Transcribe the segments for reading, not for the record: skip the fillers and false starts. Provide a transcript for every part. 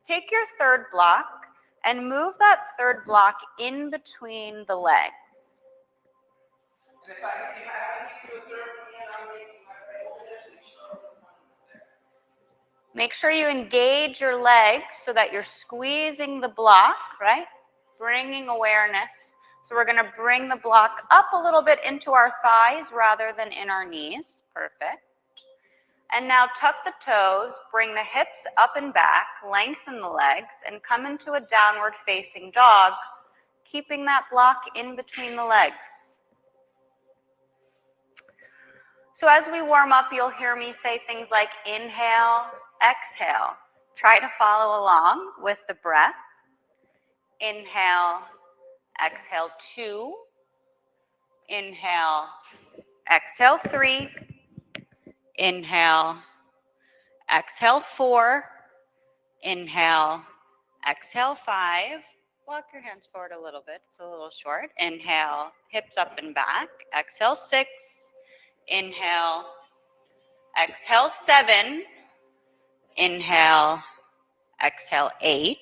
Take your third block and move that third block in between the legs. And if I have to do a third hand, I'm making my right over there, so you should open one there. Make sure you engage your legs so that you're squeezing the block, right? Bringing awareness. So we're going to bring the block up a little bit into our thighs rather than in our knees. Perfect. And now tuck the toes, bring the hips up and back, lengthen the legs, and come into a downward facing dog, keeping that block in between the legs. So as we warm up, you'll hear me say things like inhale, exhale. Try to follow along with the breath. Inhale, exhale 2. Inhale, exhale 3. Inhale, exhale 4. Inhale, exhale 5. Walk your hands forward a little bit. It's a little short. Inhale, hips up and back. Exhale 6. Inhale, exhale 7. Inhale, exhale 8.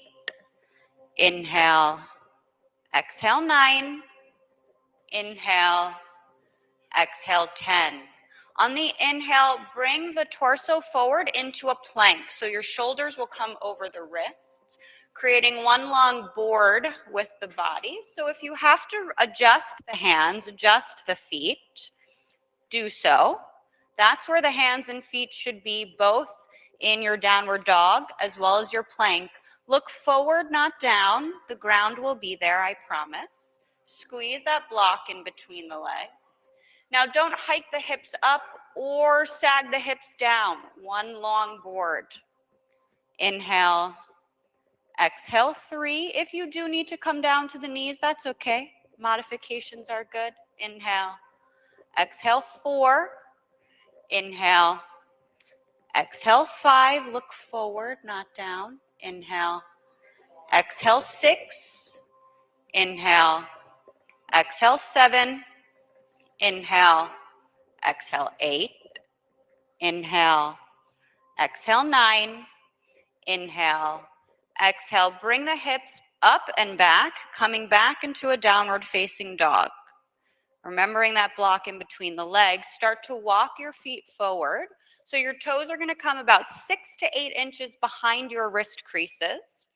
Inhale, exhale 9. Inhale, exhale 10. On the inhale, bring the torso forward into a plank. So your shoulders will come over the wrists, creating one long board with the body. So if you have to adjust the hands, adjust the feet, do so. That's where the hands and feet should be, both in your downward dog as well as your plank. Look forward, not down. The ground will be there, I promise. Squeeze that block in between the legs. Now don't hike the hips up or sag the hips down. One long board. Inhale, exhale 3. If you do need to come down to the knees, that's okay. Modifications are good. Inhale, exhale 4. Inhale, exhale 5. Look forward, not down. Inhale, exhale 6. Inhale, exhale 7. Inhale, exhale 8. Inhale, exhale 9. Inhale, exhale. Bring the hips up and back, coming back into a downward facing dog. Remembering that block in between the legs, start to walk your feet forward. So your toes are going to come about 6 to 8 inches behind your wrist creases.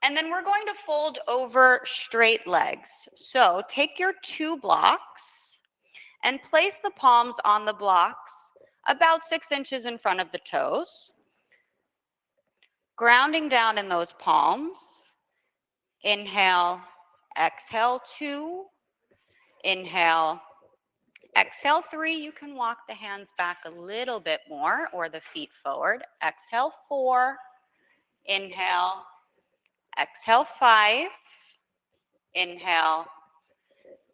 And then we're going to fold over straight legs. So take your 2 blocks and place the palms on the blocks about 6 inches in front of the toes. Grounding down in those palms. Inhale, exhale 2. Inhale, exhale 3. You can walk the hands back a little bit more or the feet forward. Exhale 4. Inhale, exhale 5. Inhale,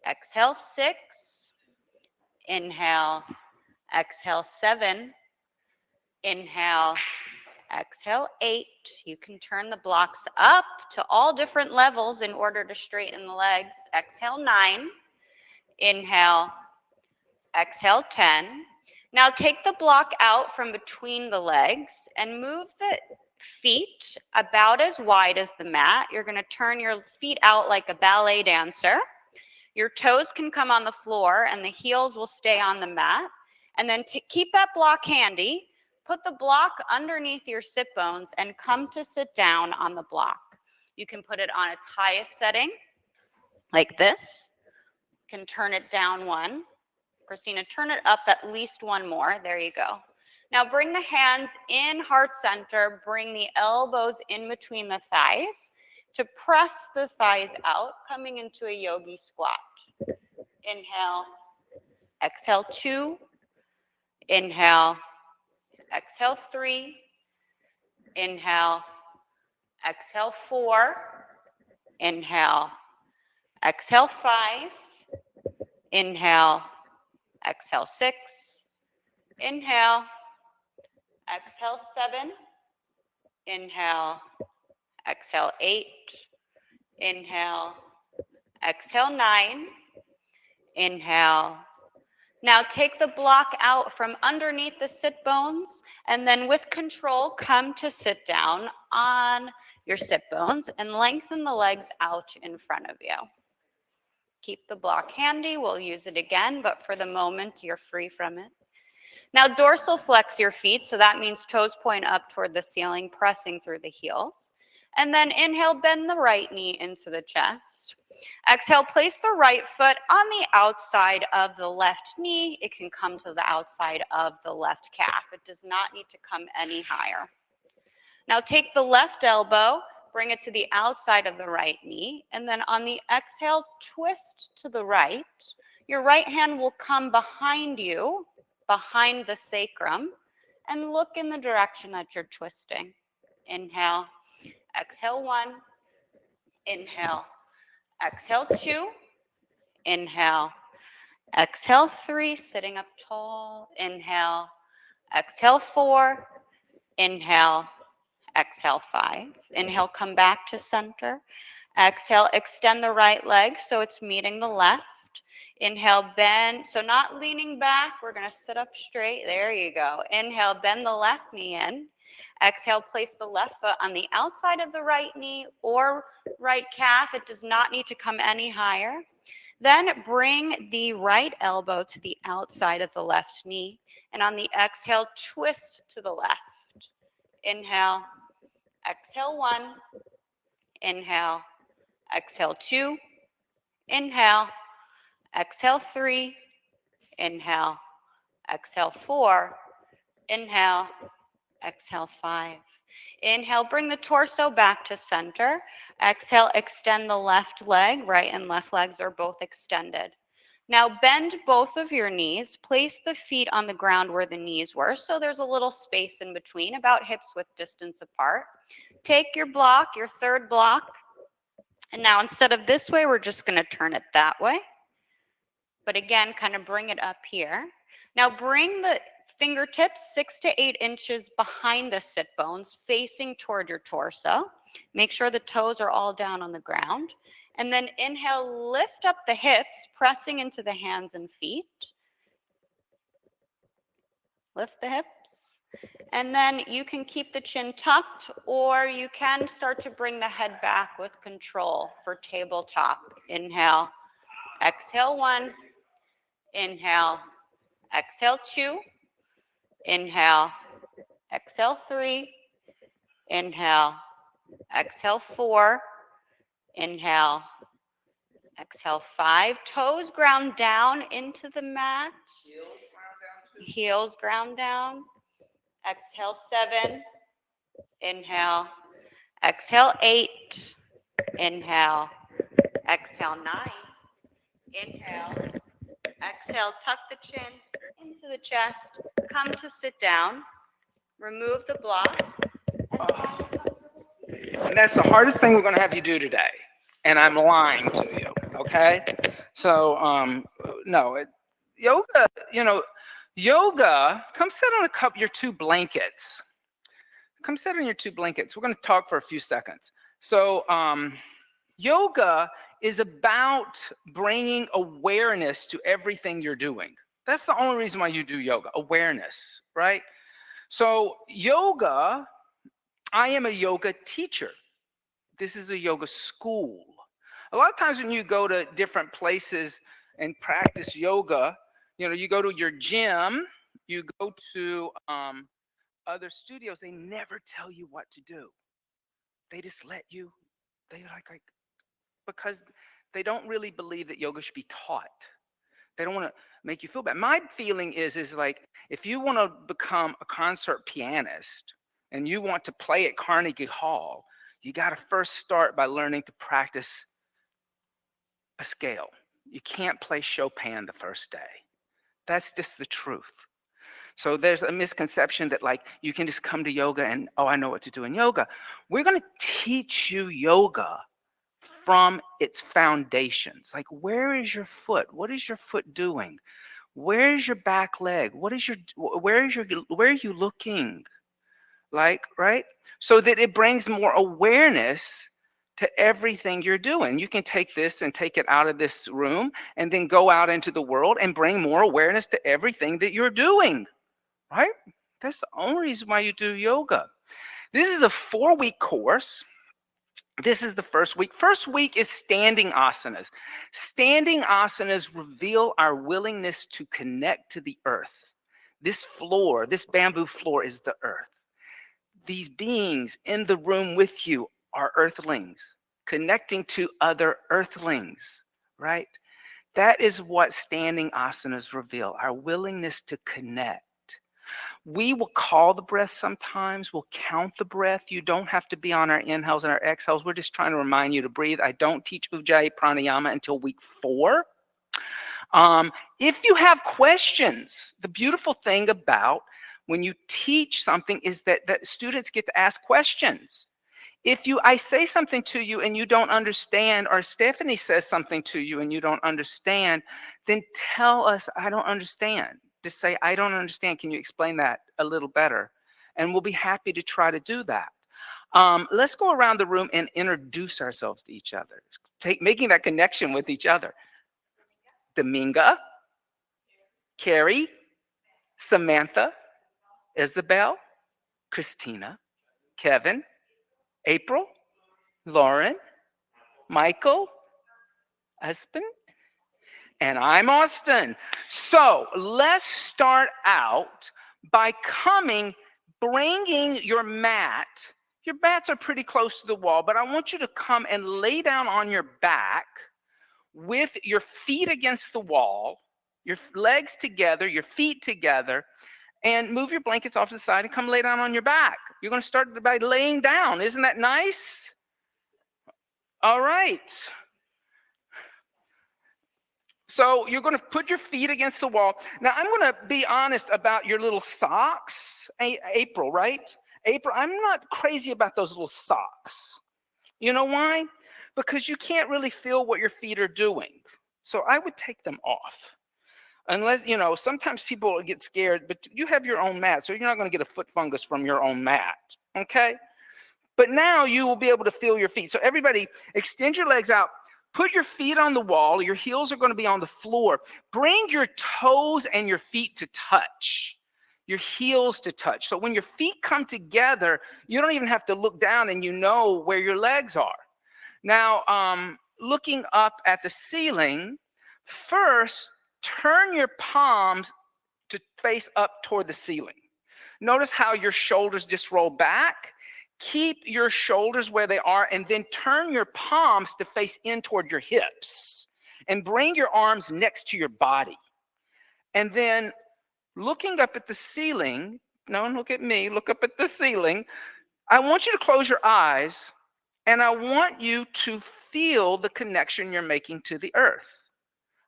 exhale 6. Inhale, exhale 7. Inhale, exhale 8. You can turn the blocks up to all different levels in order to straighten the legs. Exhale 9. Inhale, exhale 10. Now take the block out from between the legs and move the feet about as wide as the mat. You're going to turn your feet out like a ballet dancer. Your toes can come on the floor and the heels will stay on the mat. And then keep that block handy. Put the block underneath your sit bones and come to sit down on the block. You can put it on its highest setting, like this. You can turn it down 1. Christina, turn it up at least 1 more. There you go. Now bring the hands in heart center. Bring the elbows in between the thighs to press the thighs out, coming into a yogi squat. Inhale, exhale 2. Inhale, exhale 3. Inhale, exhale 4. Inhale, exhale 5. Inhale, exhale 6. Inhale, exhale 7. Inhale, exhale 8. Inhale, exhale 9. Inhale, Now take the block out from underneath the sit bones, and then with control, come to sit down on your sit bones and lengthen the legs out in front of you. Keep the block handy, we'll use it again, but for the moment, you're free from it. Now dorsal flex your feet, so that means toes point up toward the ceiling, pressing through the heels. And then inhale, bend the right knee into the chest. Exhale, place the right foot on the outside of the left knee. It can come to the outside of the left calf. It does not need to come any higher. Now take the left elbow, bring it to the outside of the right knee, and then on the exhale, twist to the right. Your right hand will come behind you, behind the sacrum, and look in the direction that you're twisting. Inhale, exhale 1, inhale, exhale 2, inhale, exhale 3, sitting up tall, inhale, exhale 4, inhale, exhale 5. Inhale, come back to center. Exhale, extend the right leg so it's meeting the left. Inhale, bend, so not leaning back, we're gonna sit up straight, there you go. Inhale, bend the left knee in. Exhale, place the left foot on the outside of the right knee or right calf. It does not need to come any higher. Then bring the right elbow to the outside of the left knee, and on the exhale, twist to the left. Inhale, exhale 1, inhale, exhale 2, inhale, exhale 3, inhale, exhale 4, inhale, exhale 5. Inhale, bring the torso back to center. Exhale, extend the left leg. Right and left legs are both extended. Now bend both of your knees. Place the feet on the ground where the knees were, so there's a little space in between, about hips width distance apart. Take your block, your third block, and now instead of this way, we're just going to turn it that way. But again, kind of bring it up here. Now bring the fingertips 6 to 8 inches behind the sit bones, facing toward your torso. Make sure the toes are all down on the ground. And then inhale, lift up the hips, pressing into the hands and feet. Lift the hips. And then you can keep the chin tucked, or you can start to bring the head back with control for tabletop. Inhale, exhale 1, inhale, exhale 2, inhale, exhale 3, inhale, exhale 4, inhale, exhale 5. Toes ground down into the mat. Heels ground down. Exhale 7, inhale, exhale 8, inhale, exhale 9, inhale, exhale, tuck the chin into the chest, come to sit down, remove the block. And that's the hardest thing we're going to have you do today. And I'm lying to you, okay? So, no, yoga, yoga, come sit on your 2 blankets. Come sit on your 2 blankets. We're going to talk for a few seconds. So, yoga is about bringing awareness to everything you're doing. That's the only reason why you do yoga, awareness, right? So yoga, I am a yoga teacher. This is a yoga school. A lot of times when you go to different places and practice yoga, you go to your gym, you go to other studios, they never tell you what to do. They just let you, because they don't really believe that yoga should be taught. They don't want to make you feel bad. My feeling is like, if you want to become a concert pianist and you want to play at Carnegie Hall, you got to first start by learning to practice a scale. You can't play Chopin the first day. That's just the truth. So there's a misconception that like you can just come to yoga and, oh, I know what to do in yoga. We're going to teach you yoga from its foundations. Like, where is your foot? What is your foot doing? Where is your back leg? Where are you looking? Like, right? So that it brings more awareness to everything you're doing. You can take this and take it out of this room and then go out into the world and bring more awareness to everything that you're doing, right? That's the only reason why you do yoga. This is a 4-week course. This is the first week. First week is standing asanas. Standing asanas reveal our willingness to connect to the earth. This floor, this bamboo floor is the earth. These beings in the room with you are earthlings, connecting to other earthlings, right? That is what standing asanas reveal, our willingness to connect. We will call the breath sometimes. We'll count the breath. You don't have to be on our inhales and our exhales. We're just trying to remind you to breathe. I don't teach Ujjayi Pranayama until week 4. If you have questions, the beautiful thing about when you teach something is that students get to ask questions. If I say something to you and you don't understand, or Stephanie says something to you and you don't understand, then tell us, I don't understand. Just say, I don't understand. Can you explain that a little better? And we'll be happy to try to do that. Let's go around the room and introduce ourselves to each other, making that connection with each other. Dominga, Carrie, Samantha, Isabel, Christina, Kevin, April, Lauren, Michael, Espen, and I'm Austin. So let's start out by bringing your mat. Your mats are pretty close to the wall, but I want you to come and lay down on your back with your feet against the wall, your legs together, your feet together, and move your blankets off to the side and come lay down on your back. You're going to start by laying down. Isn't that nice? All right. So you're going to put your feet against the wall. Now, I'm going to be honest about your little socks. April, right? April, I'm not crazy about those little socks. You know why? Because you can't really feel what your feet are doing. So I would take them off. Unless, sometimes people get scared, but you have your own mat, so you're not going to get a foot fungus from your own mat, okay? But now you will be able to feel your feet. So everybody, extend your legs out. Put your feet on the wall. Your heels are going to be on the floor. Bring your toes and your feet to touch. Your heels to touch. So when your feet come together, you don't even have to look down and you know where your legs are. Now, looking up at the ceiling, first, turn your palms to face up toward the ceiling. Notice how your shoulders just roll back. Keep your shoulders where they are, and then turn your palms to face in toward your hips. And bring your arms next to your body. And then looking up at the ceiling, no, look at me, look up at the ceiling. I want you to close your eyes, and I want you to feel the connection you're making to the earth.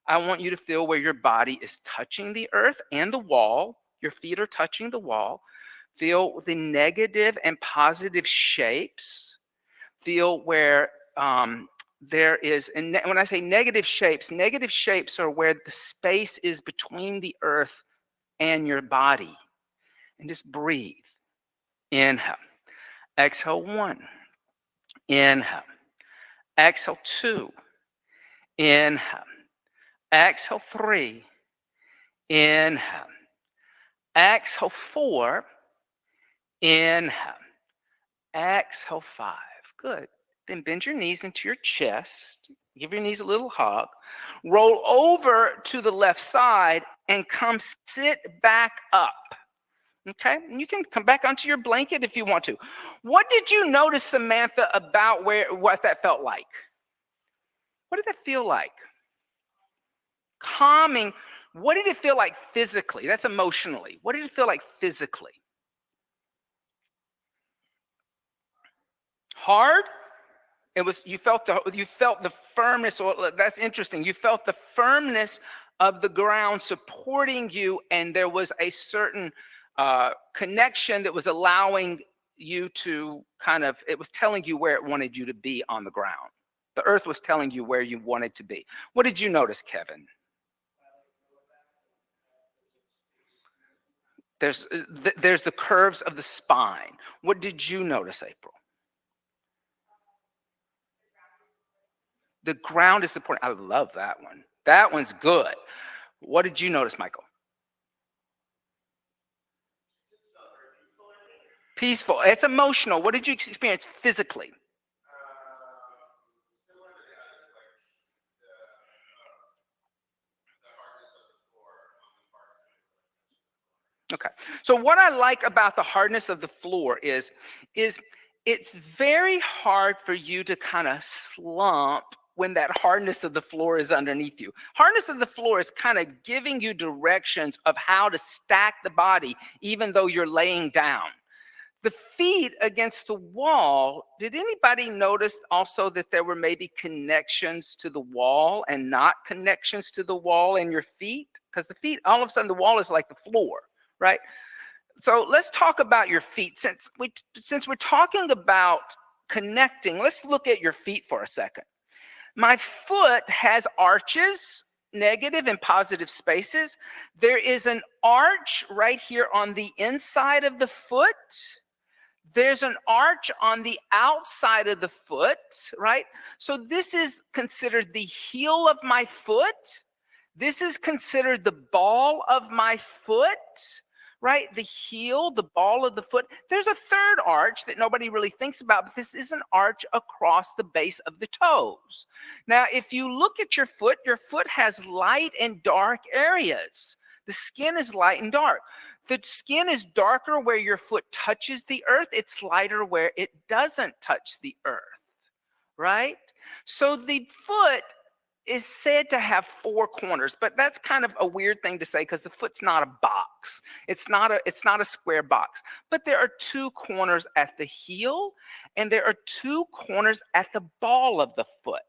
I want you to feel where your body is touching the earth and the wall. Your feet are touching the wall. Feel the negative and positive shapes. Feel where there is, and when I say negative shapes are where the space is between the earth and your body. And just breathe. Inhale. Exhale 1. Inhale. Exhale 2. Inhale. Exhale 3. Inhale. Exhale 4. Inhale. Exhale 5. Good. Then bend your knees into your chest. Give your knees a little hug. Roll over to the left side and come sit back up. Okay? And you can come back onto your blanket if you want to. What did you notice, Samantha, about what that felt like? What did that feel like? Calming. What did it feel like physically? That's emotionally. What did it feel like physically? Hard? You felt the firmness, or that's interesting. You felt the firmness of the ground supporting you, and there was a certain connection that was allowing you to it was telling you where it wanted you to be on the ground. The earth was telling you where you wanted to be. What did you notice, Kevin? There's the curves of the spine. What did you notice, April? The ground is supporting. I love that one. That one's good. What did you notice, Michael? Peaceful. It's emotional. What did you experience physically? Okay. So what I like about the hardness of the floor is it's very hard for you to kind of slump when that hardness of the floor is underneath you. Hardness of the floor is kind of giving you directions of how to stack the body, even though you're laying down. The feet against the wall, did anybody notice also that there were maybe connections to the wall and not connections to the wall in your feet? Because the feet, all of a sudden the wall is like the floor, right? So let's talk about your feet. Since we're talking about connecting, let's look at your feet for a second. My foot has arches, negative and positive spaces. There is an arch right here on the inside of the foot. There's an arch on the outside of the foot, right? So this is considered the heel of my foot. This is considered the ball of my foot, right? The heel, the ball of the foot. There's a third arch that nobody really thinks about, but this is an arch across the base of the toes. Now, if you look at your foot has light and dark areas. The skin is light and dark. The skin is darker where your foot touches the earth. It's lighter where it doesn't touch the earth, right? So the foot is said to have four corners, but that's kind of a weird thing to say because the foot's not a box. It's not a square box. But there are two corners at the heel, and there are two corners at the ball of the foot.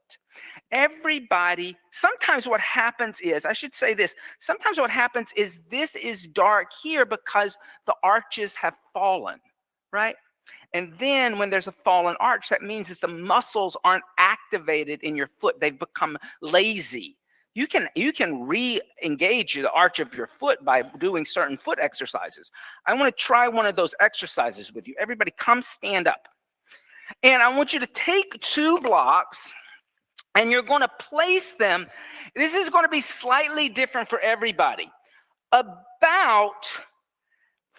Everybody, sometimes what happens is, I should say this, sometimes what happens is this is dark here because the arches have fallen, right? And then when there's a fallen arch, that means that the muscles aren't activated in your foot. They've become lazy. You can re-engage the arch of your foot by doing certain foot exercises. I want to try one of those exercises with you. Everybody come stand up. And I want you to take two blocks and you're going to place them. This is going to be slightly different for everybody. About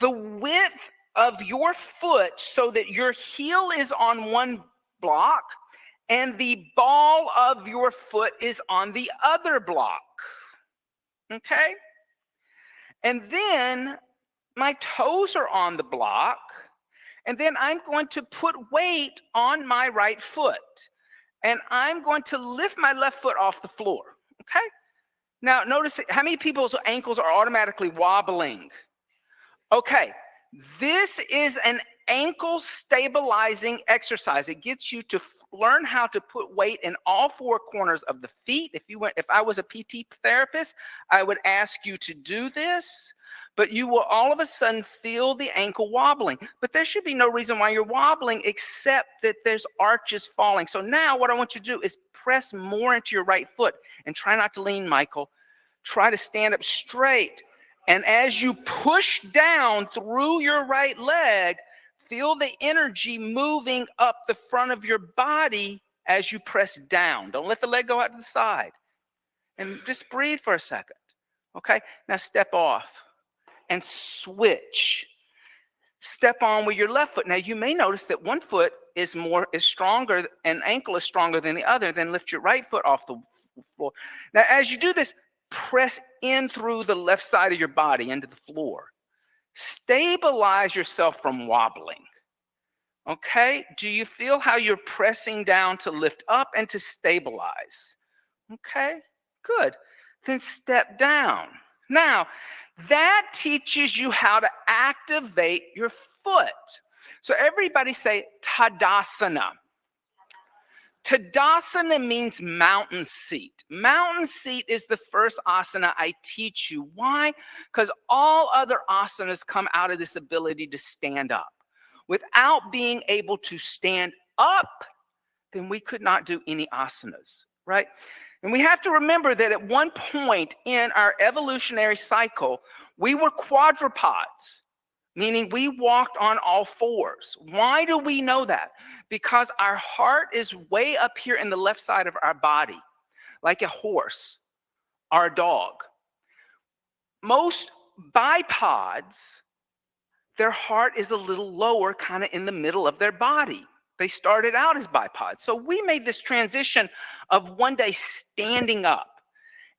the width of your foot so that your heel is on one block and the ball of your foot is on the other block. Okay? And then my toes are on the block. And then I'm going to put weight on my right foot. And I'm going to lift my left foot off the floor. Okay? Now, notice how many people's ankles are automatically wobbling. Okay, this is an ankle stabilizing exercise. It gets you to learn how to put weight in all four corners of the feet. If I was a PT therapist, I would ask you to do this, but you will all of a sudden feel the ankle wobbling. But there should be no reason why you're wobbling except that there's arches falling. So now what I want you to do is press more into your right foot and try not to lean, Michael. Try to stand up straight. And as you push down through your right leg, feel the energy moving up the front of your body as you press down. Don't let the leg go out to the side. And just breathe for a second. Okay? Now step off and switch. Step on with your left foot. Now you may notice that one foot is stronger, and ankle is stronger than the other. Then lift your right foot off the floor. Now as you do this, press in through the left side of your body into the floor. Stabilize yourself from wobbling. Okay? Do you feel how you're pressing down to lift up and to stabilize? Okay? Good. Then step down. Now, that teaches you how to activate your foot. So everybody say Tadasana. Tadasana means mountain seat. Mountain seat is the first asana I teach you. Why? Because all other asanas come out of this ability to stand up. Without being able to stand up, then we could not do any asanas, right? And we have to remember that at one point in our evolutionary cycle, we were quadrupeds. meaning we walked on all fours. Why do we know that? Because our heart is way up here in the left side of our body, like a horse or a dog. Most bipods, their heart is a little lower, kind of in the middle of their body. They started out as bipods. So we made this transition of one day standing up.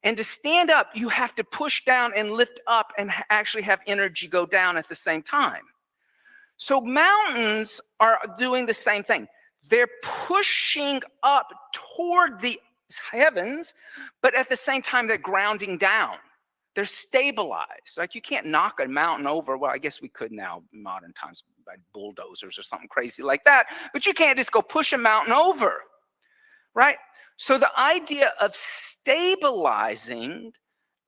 And to stand up, you have to push down and lift up and actually have energy go down at the same time. So mountains are doing the same thing. They're pushing up toward the heavens, but at the same time, they're grounding down. They're stabilized. Like you can't knock a mountain over. Well, I guess we could now in modern times by bulldozers or something crazy like that. But you can't just go push a mountain over, right? So the idea of stabilizing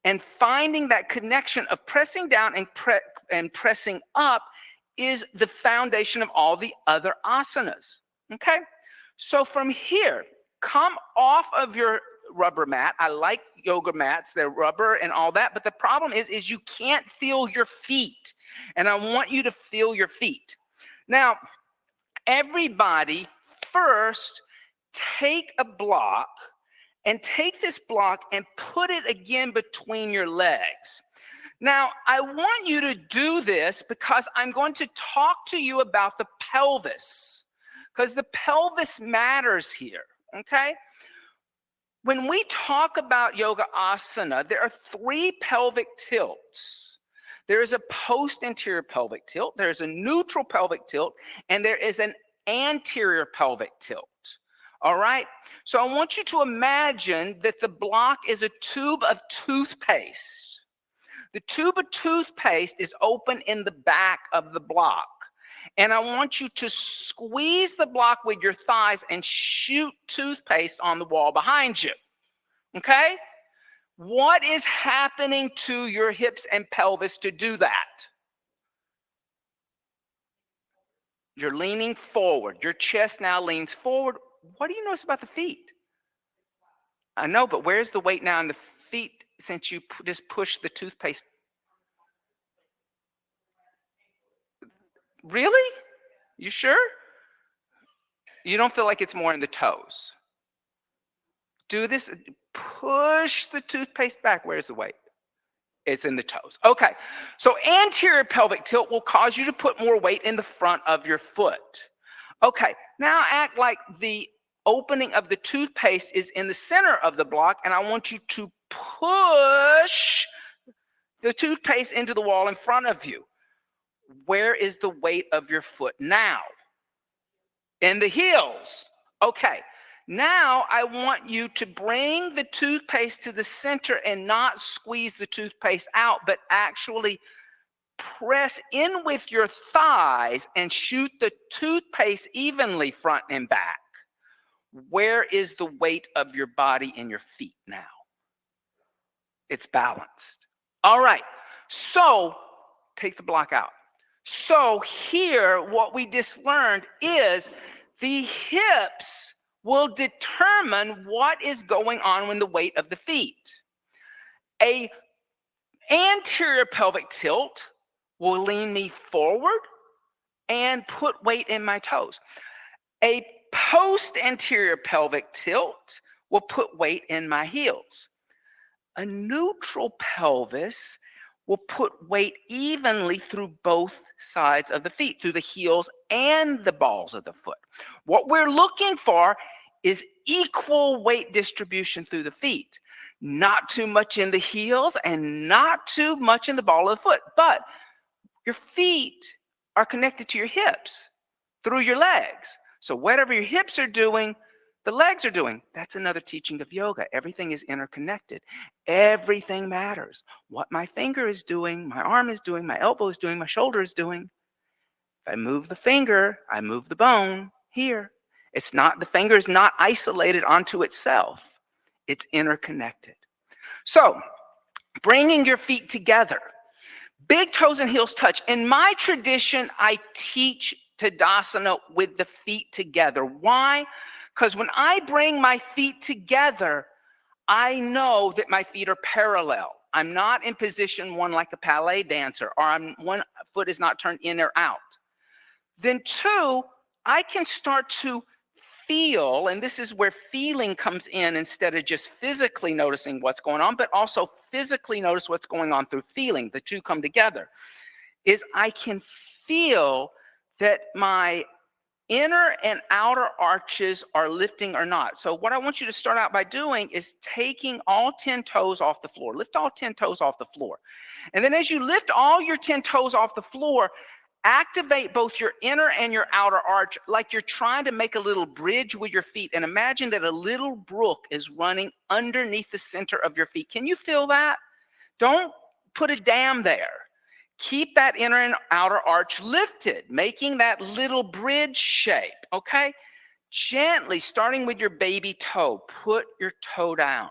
and finding that connection of pressing down and pressing up is the foundation of all the other asanas, okay? So from here, come off of your rubber mat. I like yoga mats, they're rubber and all that, but the problem is you can't feel your feet, and I want you to feel your feet. Now, everybody first take a block and take this block and put it again between your legs. Now, I want you to do this because I'm going to talk to you about the pelvis, because the pelvis matters here, okay? When we talk about yoga asana, there are 3 pelvic tilts. There is a post-anterior pelvic tilt, there's a neutral pelvic tilt, and there is an anterior pelvic tilt. All right? So I want you to imagine that the block is a tube of toothpaste. The tube of toothpaste is open in the back of the block. And I want you to squeeze the block with your thighs and shoot toothpaste on the wall behind you. Okay? What is happening to your hips and pelvis to do that? You're leaning forward. Your chest now leans forward. What do you notice about the feet? I know, but where's the weight now in the feet since you just push the toothpaste? Really? You sure? You don't feel like it's more in the toes? Do this. Push the toothpaste back. Where's the weight? It's in the toes. Okay. So anterior pelvic tilt will cause you to put more weight in the front of your foot. Okay. Now act like the opening of the toothpaste is in the center of the block, and I want you to push the toothpaste into the wall in front of you. Where is the weight of your foot now? In the heels. Okay. Now I want you to bring the toothpaste to the center and not squeeze the toothpaste out, but actually press in with your thighs and shoot the toothpaste evenly front and back. Where is the weight of your body and your feet now? It's balanced. All right. So take the block out. So here, what we just learned is the hips will determine what is going on with the weight of the feet. A anterior pelvic tilt will lean me forward and put weight in my toes. A post-anterior pelvic tilt will put weight in my heels. A neutral pelvis will put weight evenly through both sides of the feet, through the heels and the balls of the foot. What we're looking for is equal weight distribution through the feet. Not too much in the heels and not too much in the ball of the foot. But your feet are connected to your hips through your legs. So whatever your hips are doing, the legs are doing. That's another teaching of yoga. Everything is interconnected. Everything matters. What my finger is doing, my arm is doing, my elbow is doing, my shoulder is doing. If I move the finger, I move the bone here. It's not, the finger is not isolated onto itself. It's interconnected. So, bringing your feet together. Big toes and heels touch. In my tradition, I teach Tadasana with the feet together. Why? Because when I bring my feet together, I know that my feet are parallel. I'm not in position 1 like a ballet dancer, or one foot is not turned in or out. Then 2, I can start to feel, and this is where feeling comes in instead of just physically noticing what's going on, but also physically notice what's going on through feeling. The two come together. Is I can feel that my inner and outer arches are lifting or not. So what I want you to start out by doing is taking all 10 toes off the floor. Lift all 10 toes off the floor. And then as you lift all your 10 toes off the floor, activate both your inner and your outer arch like you're trying to make a little bridge with your feet. And imagine that a little brook is running underneath the center of your feet. Can you feel that? Don't put a dam there. Keep that inner and outer arch lifted, making that little bridge shape, okay? Gently, starting with your baby toe, put your toe down.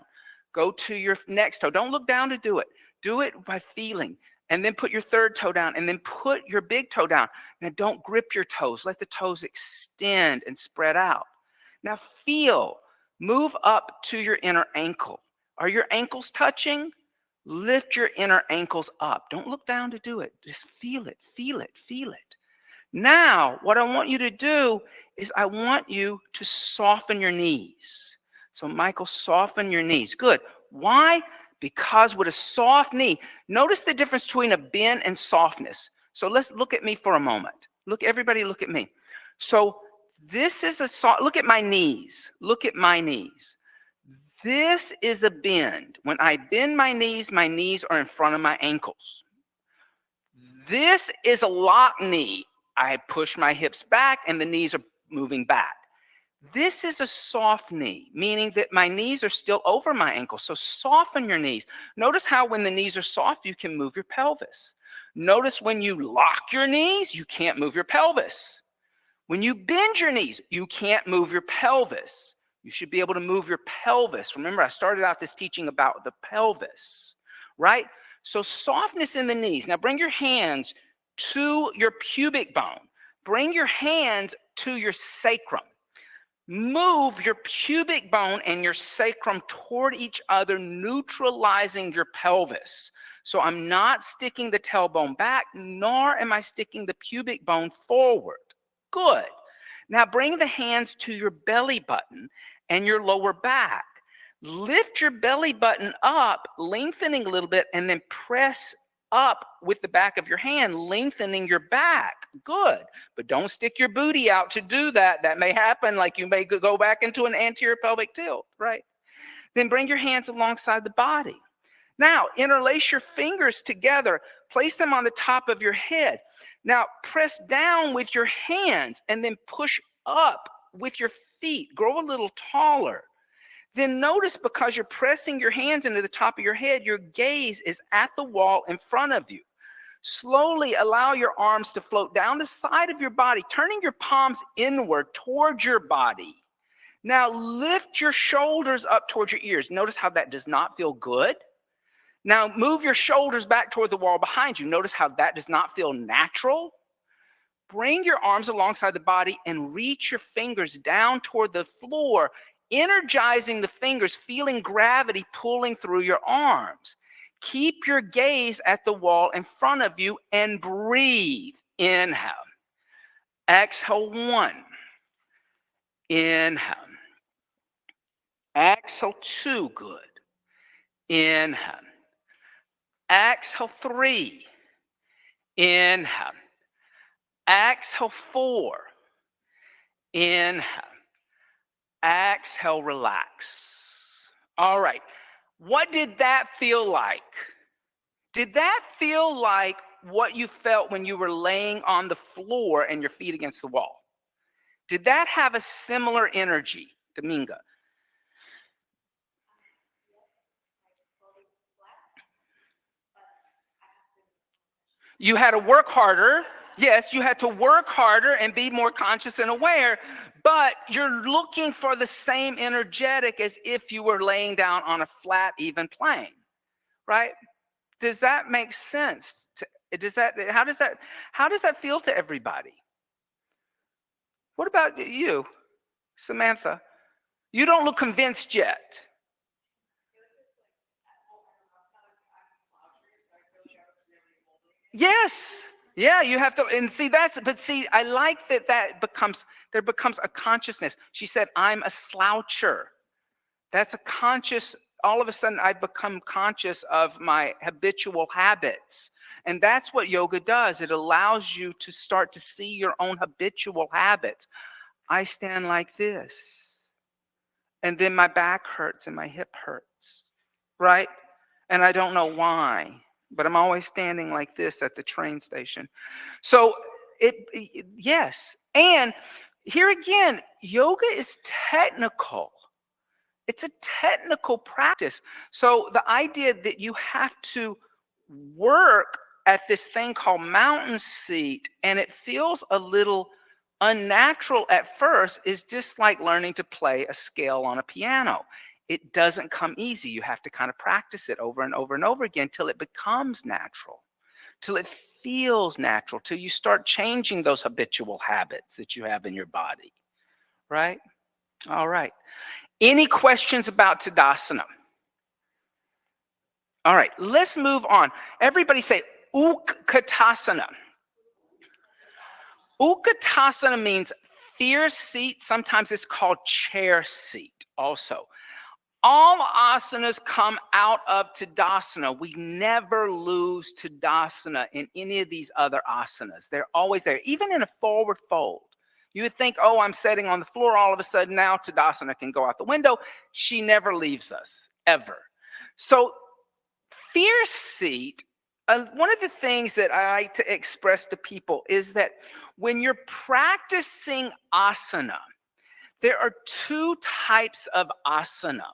Go to your next toe. Don't look down to do it. Do it by feeling. And then put your third toe down, and then put your big toe down. Now, don't grip your toes. Let the toes extend and spread out. Now, feel. Move up to your inner ankle. Are your ankles touching? Lift your inner ankles up. Don't look down to do it. Just feel it, feel it, feel it. Now, what I want you to do is I want you to soften your knees. So, Michael, soften your knees. Good. Why? Because with a soft knee, notice the difference between a bend and softness. So let's look at me for a moment. Everybody look at me. So this is a soft, look at my knees. Look at my knees. This is a bend. When I bend my knees are in front of my ankles. This is a lock knee. I push my hips back and the knees are moving back. This is a soft knee, meaning that my knees are still over my ankles. So soften your knees. Notice how when the knees are soft, you can move your pelvis. Notice when you lock your knees, you can't move your pelvis. When you bend your knees, you can't move your pelvis. You should be able to move your pelvis. Remember, I started out this teaching about the pelvis, right? So softness in the knees. Now bring your hands to your pubic bone. Bring your hands to your sacrum. Move your pubic bone and your sacrum toward each other, neutralizing your pelvis. So I'm not sticking the tailbone back, nor am I sticking the pubic bone forward. Good. Now bring the hands to your belly button and your lower back. Lift your belly button up, lengthening a little bit, and then press up with the back of your hand, lengthening your back. Good. But don't stick your booty out to do that. That may happen, like you may go back into an anterior pelvic tilt, right? Then bring your hands alongside the body. Now, interlace your fingers together. Place them on the top of your head. Now, press down with your hands and then push up with your feet. Grow a little taller. Then notice, because you're pressing your hands into the top of your head, your gaze is at the wall in front of you. Slowly allow your arms to float down the side of your body, turning your palms inward towards your body. Now lift your shoulders up towards your ears. Notice how that does not feel good. Now move your shoulders back toward the wall behind you. Notice how that does not feel natural. Bring your arms alongside the body and reach your fingers down toward the floor, energizing the fingers, feeling gravity pulling through your arms. Keep your gaze at the wall in front of you and breathe. Inhale. Exhale, 1. Inhale. Exhale, 2. Good. Inhale. Exhale, 3. Inhale. Exhale, 4. Inhale. Exhale, relax. All right. What did that feel like? Did that feel like what you felt when you were laying on the floor and your feet against the wall? Did that have a similar energy, Dominga? You had to work harder. Yes, you had to work harder and be more conscious and aware, but you're looking for the same energetic as if you were laying down on a flat, even plane, right? Does that make sense? How does that feel to everybody? What about you, Samantha? You don't look convinced yet. Yes. Yeah, you have to, and see but see, I like that there becomes a consciousness. She said, I'm a sloucher. That's a conscious, all of a sudden I've become conscious of my habitual habits. And that's what yoga does. It allows you to start to see your own habitual habits. I stand like this, and then my back hurts and my hip hurts, right? And I don't know why, but I'm always standing like this at the train station. So yes. And here again, yoga is technical. It's a technical practice. So the idea that you have to work at this thing called mountain seat and it feels a little unnatural at first is just like learning to play a scale on a piano. It doesn't come easy. You have to kind of practice it over and over and over again till it becomes natural, till it feels natural, till you start changing those habitual habits that you have in your body, right? All right. Any questions about Tadasana? All right, let's move on. Everybody say Utkatasana. Utkatasana means fierce seat. Sometimes it's called chair seat also. All asanas come out of Tadasana. We never lose Tadasana in any of these other asanas. They're always there, even in a forward fold. You would think, oh, I'm sitting on the floor. All of a sudden now Tadasana can go out the window. She never leaves us, ever. So fierce seat, one of the things that I like to express to people is that when you're practicing asana, there are two types of asana.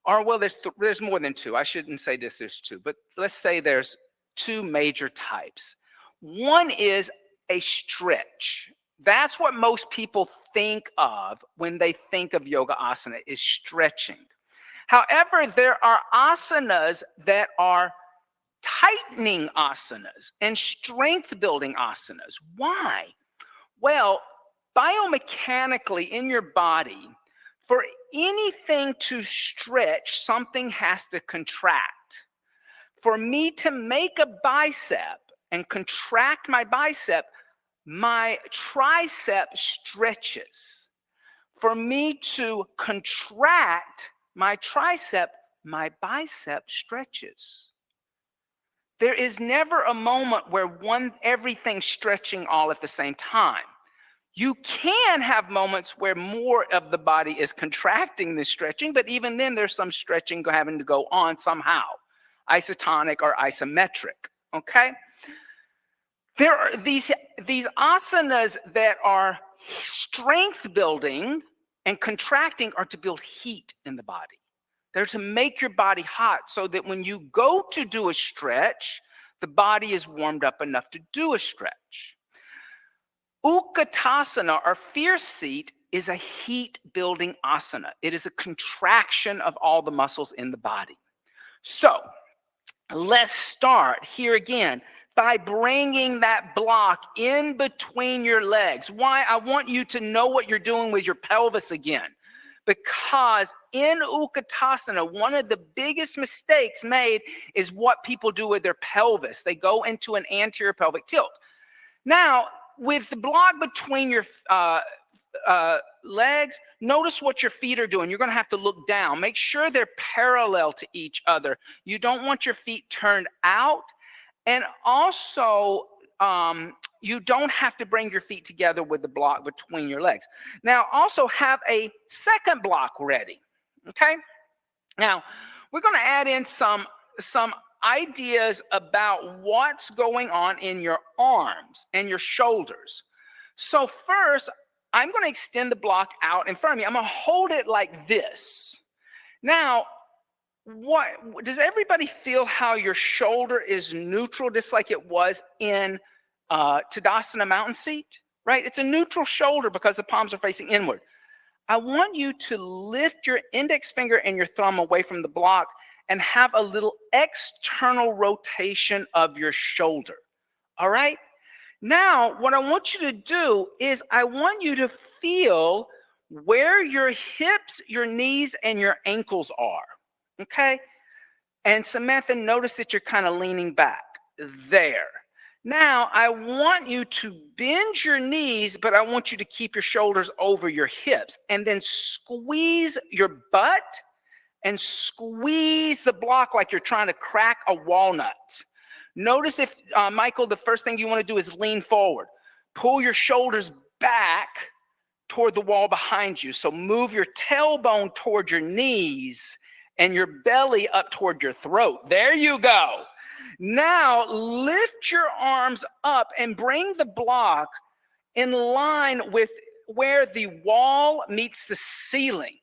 Or, well, there's more than two. I shouldn't say there's two, but let's say there's two major types. One is a stretch. That's what most people think of when they think of yoga asana, is stretching. However, there are asanas that are tightening asanas and strength building asanas. Why? Well, biomechanically in your body, for anything to stretch, something has to contract. For me to make a bicep and contract my bicep, my tricep stretches. For me to contract my tricep, my bicep stretches. There is never a moment where everything's stretching all at the same time. You can have moments where more of the body is contracting than stretching, but even then there's some stretching having to go on somehow, isotonic or isometric, okay? There are these asanas that are strength building and contracting are to build heat in the body. They're to make your body hot so that when you go to do a stretch, the body is warmed up enough to do a stretch. Utkatasana, or fierce seat, is a heat-building asana. It is a contraction of all the muscles in the body. So let's start here again by bringing that block in between your legs. Why? I want you to know what you're doing with your pelvis again. Because in Utkatasana, one of the biggest mistakes made is what people do with their pelvis. They go into an anterior pelvic tilt. Now, with the block between your legs, notice what your feet are doing. You're going to have to look down. Make sure they're parallel to each other. You don't want your feet turned out. And also, you don't have to bring your feet together with the block between your legs. Now, also have a second block ready, okay? Now, we're going to add in some ideas about what's going on in your arms and your shoulders. So first, I'm going to extend the block out in front of me. I'm going to hold it like this. Now, what does everybody feel how your shoulder is neutral, just like it was in Tadasana mountain seat, right? It's a neutral shoulder because the palms are facing inward. I want you to lift your index finger and your thumb away from the block and have a little external rotation of your shoulder. All right? Now, what I want you to do is I want you to feel where your hips, your knees, and your ankles are. Okay? And Samantha, notice that you're kind of leaning back. there. Now, I want you to bend your knees, but I want you to keep your shoulders over your hips and then squeeze your butt and squeeze the block like you're trying to crack a walnut. Notice if, Michael, the first thing you want to do is lean forward. Pull your shoulders back toward the wall behind you. So move your tailbone toward your knees and your belly up toward your throat. There you go. Now lift your arms up and bring the block in line with where the wall meets the ceiling.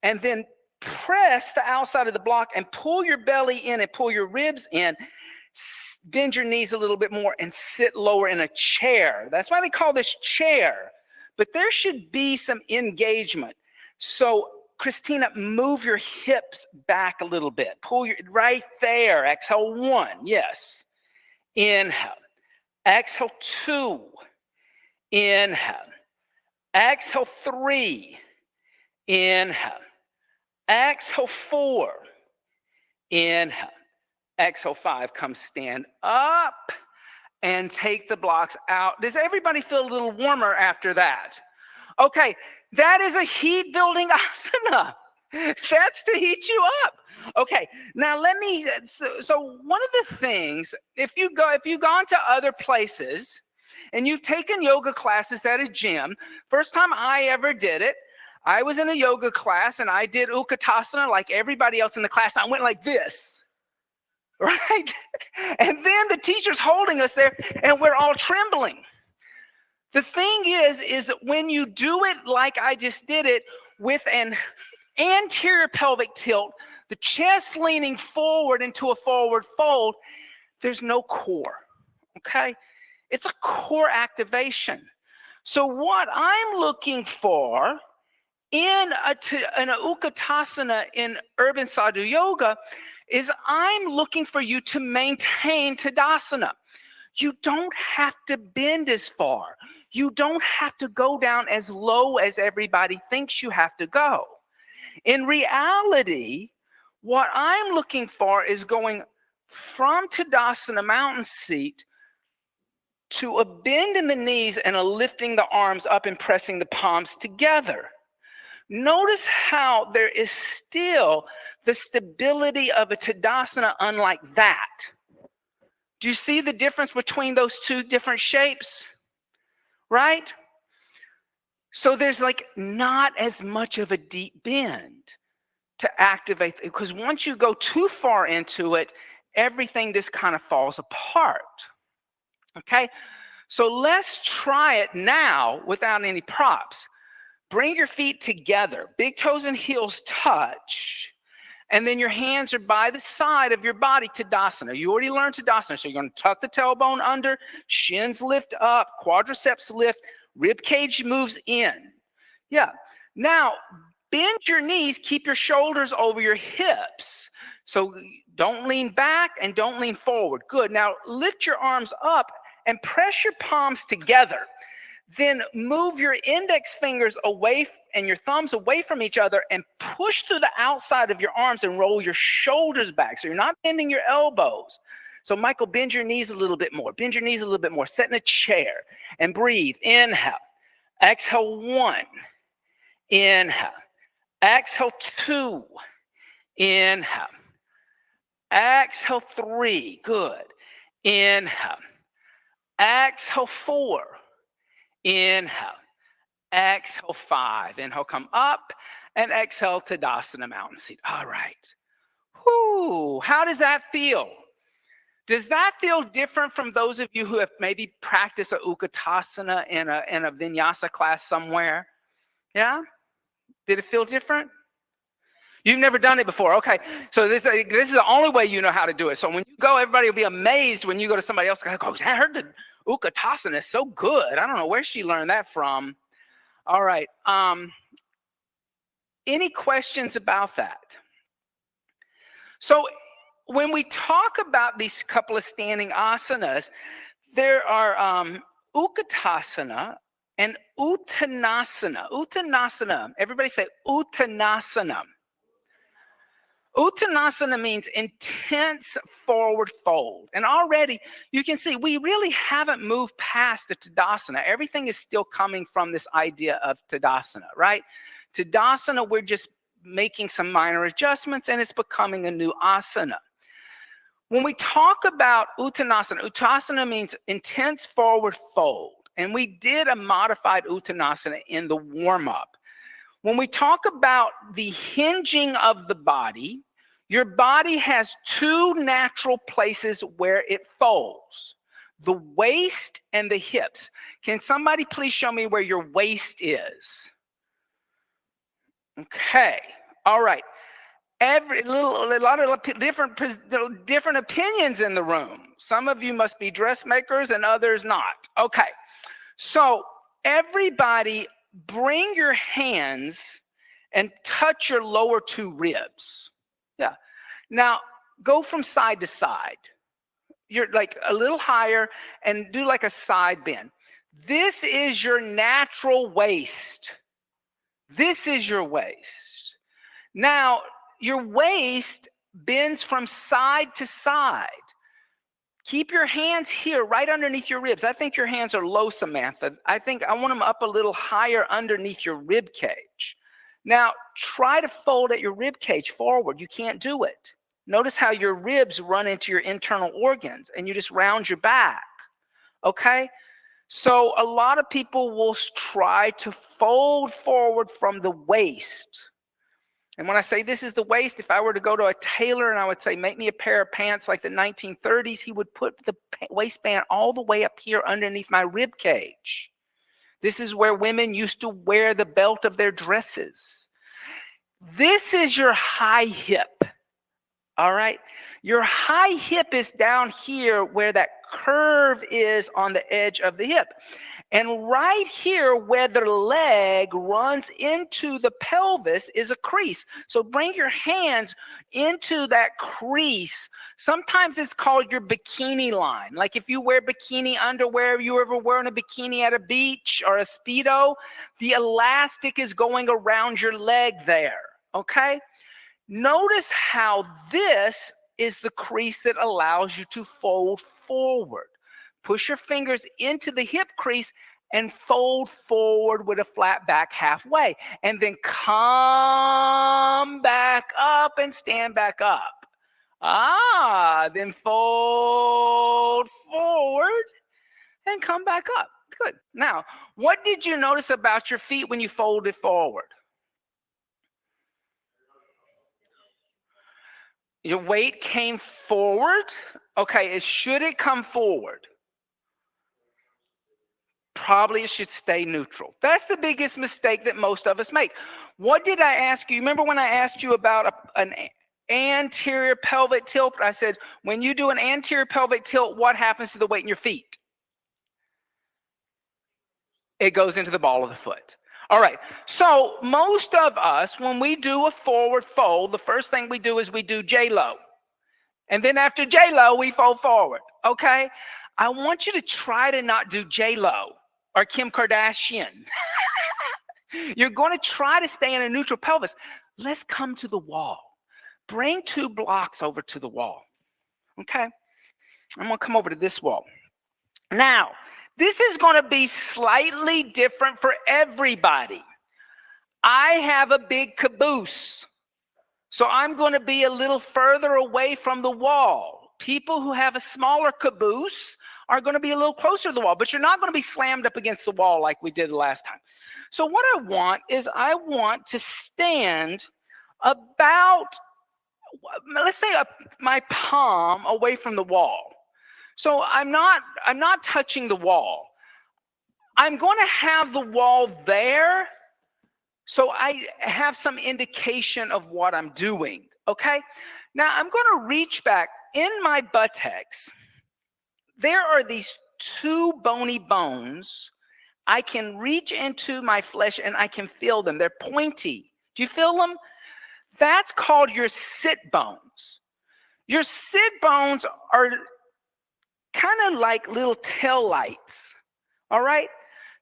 And then press the outside of the block and pull your belly in and pull your ribs in. Bend your knees a little bit more and sit lower in a chair. That's why they call this chair. But there should be some engagement. So Christina, move your hips back a little bit. Pull your, right there. Exhale, 1. Yes. Inhale. Exhale, 2. Inhale. Exhale, 3. Inhale. Exhale, 4. Inhale. Exhale, 5. Come stand up and take the blocks out. Does everybody feel a little warmer after that? Okay, that is a heat building asana. That's to heat you up. Okay, now let me, so one of the things, if you've gone to other places and you've taken yoga classes at a gym, first time I ever did it, I was in a yoga class and I did Utkatasana like everybody else in the class. I went like this. Right? And then the teacher's holding us there and we're all trembling. The thing is that when you do it like I just did it with an anterior pelvic tilt, the chest leaning forward into a forward fold, there's no core, okay? It's a core activation. So what I'm looking for in a Utkatasana in Urban Sadhu Yoga is I'm looking for you to maintain Tadasana. You don't have to bend as far. You don't have to go down as low as everybody thinks you have to go. In reality, what I'm looking for is going from Tadasana, mountain seat, to a bend in the knees and a lifting the arms up and pressing the palms together. Notice how there is still the stability of a Tadasana unlike that. Do you see the difference between those two different shapes? Right? So there's like not as much of a deep bend to activate, because once you go too far into it, everything just kind of falls apart. Okay? So let's try it now without any props. Bring your feet together, big toes and heels touch. And then your hands are by the side of your body, Tadasana. You already learned Tadasana, so you're going to tuck the tailbone under, shins lift up, quadriceps lift, rib cage moves in. Yeah. Now, bend your knees, keep your shoulders over your hips. So don't lean back and don't lean forward. Good. Now, lift your arms up and press your palms together. Then move your index fingers away and your thumbs away from each other and push through the outside of your arms and roll your shoulders back. So you're not bending your elbows. So Michael, bend your knees a little bit more. Bend your knees a little bit more. Sit in a chair and breathe. Inhale. Exhale, 1. Inhale. Exhale, 2. Inhale. Exhale, 3. Good. Inhale. Exhale, 4. Inhale. Exhale, 5. Inhale, come up. And exhale, Tadasana, mountain seat. All right. Whoo. How does that feel? Does that feel different from those of you who have maybe practiced a Utkatasana in a vinyasa class somewhere? Yeah? Did it feel different? You've never done it before. Okay. So this is the only way you know how to do it. So when you go, everybody will be amazed when you go to somebody else. Go, I heard the Utkatasana is so good. I don't know where she learned that from. All right. Any questions about that? So when we talk about these couple of standing asanas, there are Utkatasana and Uttanasana. Uttanasana. Everybody say Uttanasana. Uttanasana means intense forward fold. And already you can see we really haven't moved past the Tadasana. Everything is still coming from this idea of Tadasana, right? Tadasana, we're just making some minor adjustments and it's becoming a new asana. When we talk about Uttanasana, Uttanasana means intense forward fold. And we did a modified Uttanasana in the warm-up. When we talk about the hinging of the body, your body has two natural places where it folds, the waist and the hips. Can somebody please show me where your waist is? Okay, all right. A lot of different opinions in the room. Some of you must be dressmakers and others not. Okay, so everybody bring your hands and touch your lower two ribs. Yeah. Now go from side to side. You're like a little higher and do like a side bend. This is your natural waist. This is your waist. Now, your waist bends from side to side. Keep your hands here right underneath your ribs. I think your hands are low, Samantha. I think I want them up a little higher underneath your rib cage. Now, try to fold at your rib cage forward. You can't do it. Notice how your ribs run into your internal organs and you just round your back. Okay? So a lot of people will try to fold forward from the waist. And when I say this is the waist, if I were to go to a tailor and I would say, make me a pair of pants like the 1930s, he would put the waistband all the way up here underneath my rib cage. This is where women used to wear the belt of their dresses. This is your high hip. All right. Your high hip is down here where that curve is on the edge of the hip. And right here where the leg runs into the pelvis is a crease. So bring your hands into that crease. Sometimes it's called your bikini line. Like if you wear bikini underwear, you ever wearing a bikini at a beach or a Speedo, the elastic is going around your leg there. Okay? Notice how this is the crease that allows you to fold forward. Push your fingers into the hip crease and fold forward with a flat back halfway. And then come back up and stand back up. Then fold forward and come back up. Good. Now, what did you notice about your feet when you folded forward? Your weight came forward. Okay, should it come forward? Probably it should stay neutral. That's the biggest mistake that most of us make. What did I ask you? Remember when I asked you about an anterior pelvic tilt? I said, when you do an anterior pelvic tilt, what happens to the weight in your feet? It goes into the ball of the foot. All right, so most of us, when we do a forward fold, the first thing we do is we do J-Lo. And then after J-Lo, we fold forward, okay? I want you to try to not do J-Lo or Kim Kardashian. You're going to try to stay in a neutral pelvis. Let's come to the wall. Bring 2 blocks over to the wall, okay? I'm going to come over to this wall. Now, this is going to be slightly different for everybody. I have a big caboose, so I'm going to be a little further away from the wall. People who have a smaller caboose are going to be a little closer to the wall, but you're not going to be slammed up against the wall like we did last time. So what I want is I want to stand about, let's say my palm away from the wall. So I'm not touching the wall. I'm going to have the wall there so I have some indication of what I'm doing, okay? Now I'm going to reach back in my buttocks. There are these 2 bony bones. I can reach into my flesh and I can feel them. They're pointy. Do you feel them? That's called your sit bones. Your sit bones are kind of like little tail lights, all right?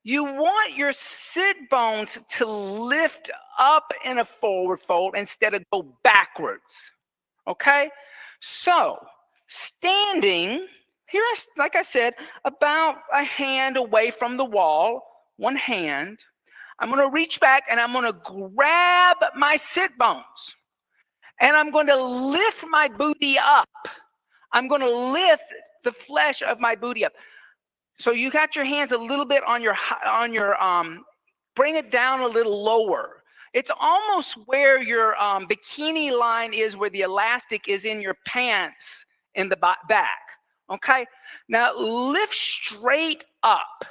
You want your sit bones to lift up in a forward fold instead of go backwards. Okay? So, standing, like I said, about a hand away from the wall, one hand, I'm going to reach back and I'm going to grab my sit bones. And I'm going to lift my booty up. I'm going to lift the flesh of my booty up. So you got your hands a little bit on your bring it down a little lower. It's almost where your bikini line is, where the elastic is in your pants in the back. Okay? Now lift straight up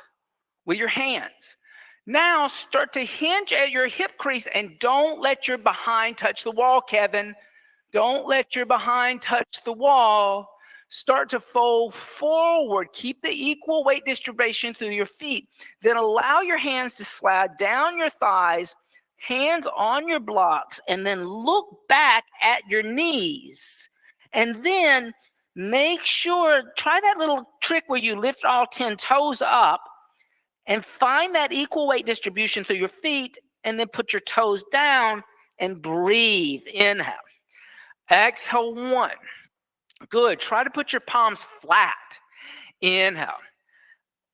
with your hands. Now start to hinge at your hip crease and don't let your behind touch the wall, Kevin. Don't let your behind touch the wall. Start to fold forward. Keep the equal weight distribution through your feet. Then allow your hands to slide down your thighs, hands on your blocks, and then look back at your knees. And then make sure, try that little trick where you lift all 10 toes up and find that equal weight distribution through your feet, and then put your toes down and breathe. Inhale. Exhale, 1. Good. Try to put your palms flat. Inhale.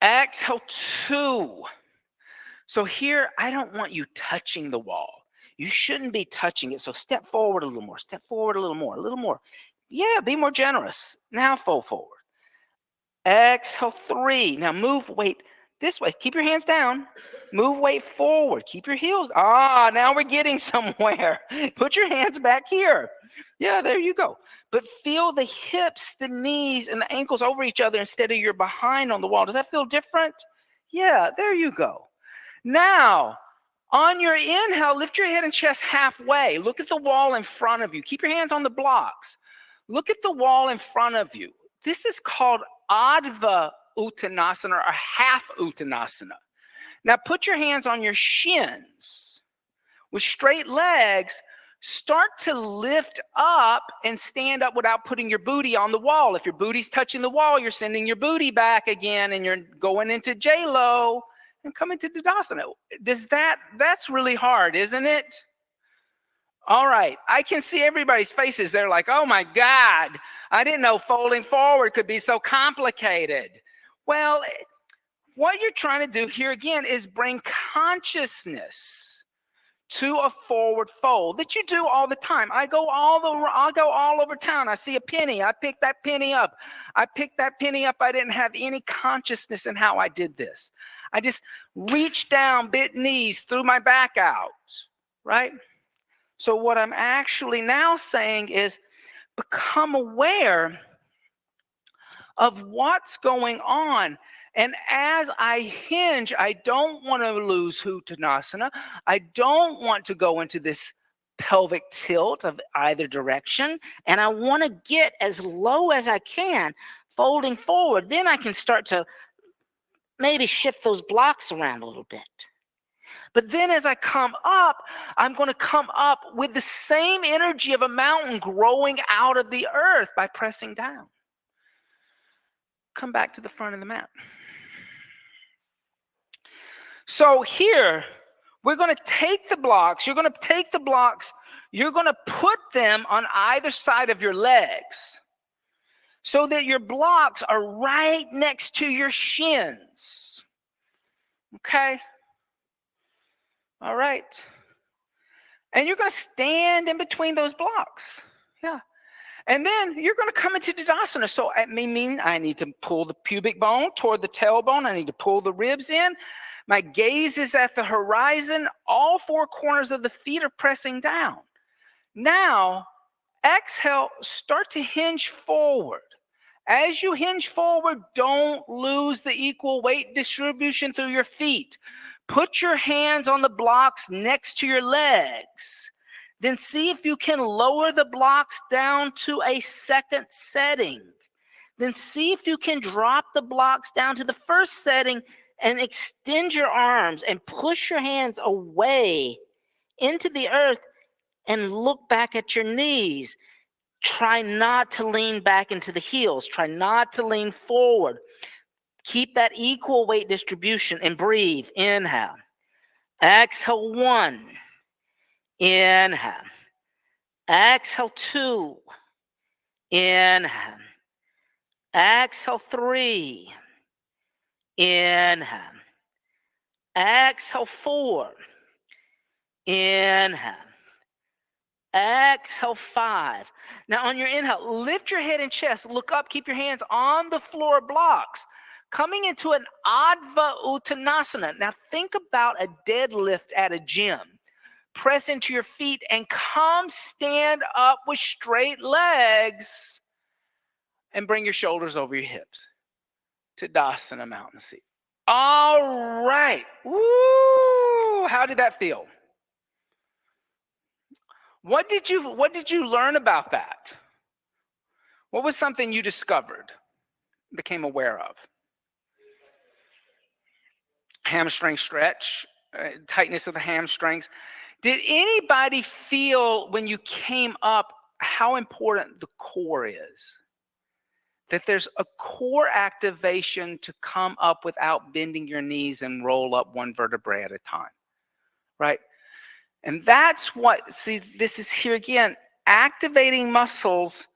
Exhale, 2. So here, I don't want you touching the wall. You shouldn't be touching it. So step forward a little more. Step forward a little more. A little more. Yeah, be more generous. Now fold forward. Exhale, 3. Now move weight this way. Keep your hands down. Move weight forward. Keep your heels. Now we're getting somewhere. Put your hands back here. Yeah, there you go. But feel the hips, the knees, and the ankles over each other instead of your behind on the wall. Does that feel different? Yeah, there you go. Now, on your inhale, lift your head and chest halfway. Look at the wall in front of you. Keep your hands on the blocks. Look at the wall in front of you. This is called Adva Uttanasana, or half Uttanasana. Now put your hands on your shins. With straight legs, start to lift up and stand up without putting your booty on the wall. If your booty's touching the wall, you're sending your booty back again and you're going into J-Lo and come into Tadasana. That's really hard, isn't it? All right, I can see everybody's faces. They're like, oh my God, I didn't know folding forward could be so complicated. Well, what you're trying to do here again is bring consciousness to a forward fold that you do all the time. I'll go all over town. I see a penny. I pick that penny up. I picked that penny up. I didn't have any consciousness in how I did this. I just reached down, bent knees, threw my back out, right? So what I'm actually now saying is become aware of what's going on. And as I hinge, I don't want to lose Uttanasana. I don't want to go into this pelvic tilt of either direction. And I want to get as low as I can, folding forward. Then I can start to maybe shift those blocks around a little bit. But then as I come up, I'm going to come up with the same energy of a mountain growing out of the earth by pressing down. Come back to the front of the mat. So here, we're going to take the blocks. You're going to put them on either side of your legs so that your blocks are right next to your shins. Okay? All right. And you're going to stand in between those blocks. Yeah. And then you're going to come into Tadasana. So I mean, I need to pull the pubic bone toward the tailbone. I need to pull the ribs in. My gaze is at the horizon. All 4 corners of the feet are pressing down. Now, exhale, start to hinge forward. As you hinge forward, don't lose the equal weight distribution through your feet. Put your hands on the blocks next to your legs. Then see if you can lower the blocks down to a second setting. Then see if you can drop the blocks down to the first setting and extend your arms and push your hands away into the earth and look back at your knees. Try not to lean back into the heels. Try not to lean forward. Keep that equal weight distribution and breathe. Inhale. Exhale, 1. Inhale. Exhale, 2. Inhale. Exhale, 3. Inhale. Exhale, 4. Inhale. Exhale, 5. Now on your inhale, lift your head and chest. Look up. Keep your hands on the floor blocks. Coming into an Adva Uttanasana. Now think about a deadlift at a gym. Press into your feet and come stand up with straight legs. And bring your shoulders over your hips. Tadasana, mountain seat. All right. Woo! How did that feel? What did you learn about that? What was something you discovered, became aware of? Hamstring stretch, tightness of the hamstrings. Did anybody feel when you came up how important the core is? That there's a core activation to come up without bending your knees and roll up one vertebrae at a time, right? And that's what, see, this is here again, activating muscles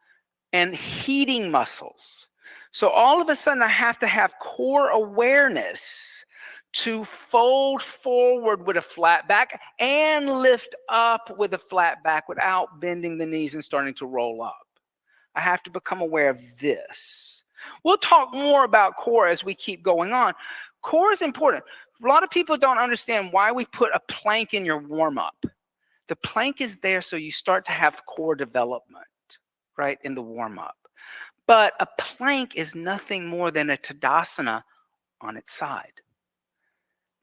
and heating muscles. So all of a sudden I have to have core awareness to fold forward with a flat back and lift up with a flat back without bending the knees and starting to roll up. I have to become aware of this. We'll talk more about core as we keep going on. Core is important. A lot of people don't understand why we put a plank in your warm-up. The plank is there so you start to have core development, right, in the warm-up. But a plank is nothing more than a Tadasana on its side.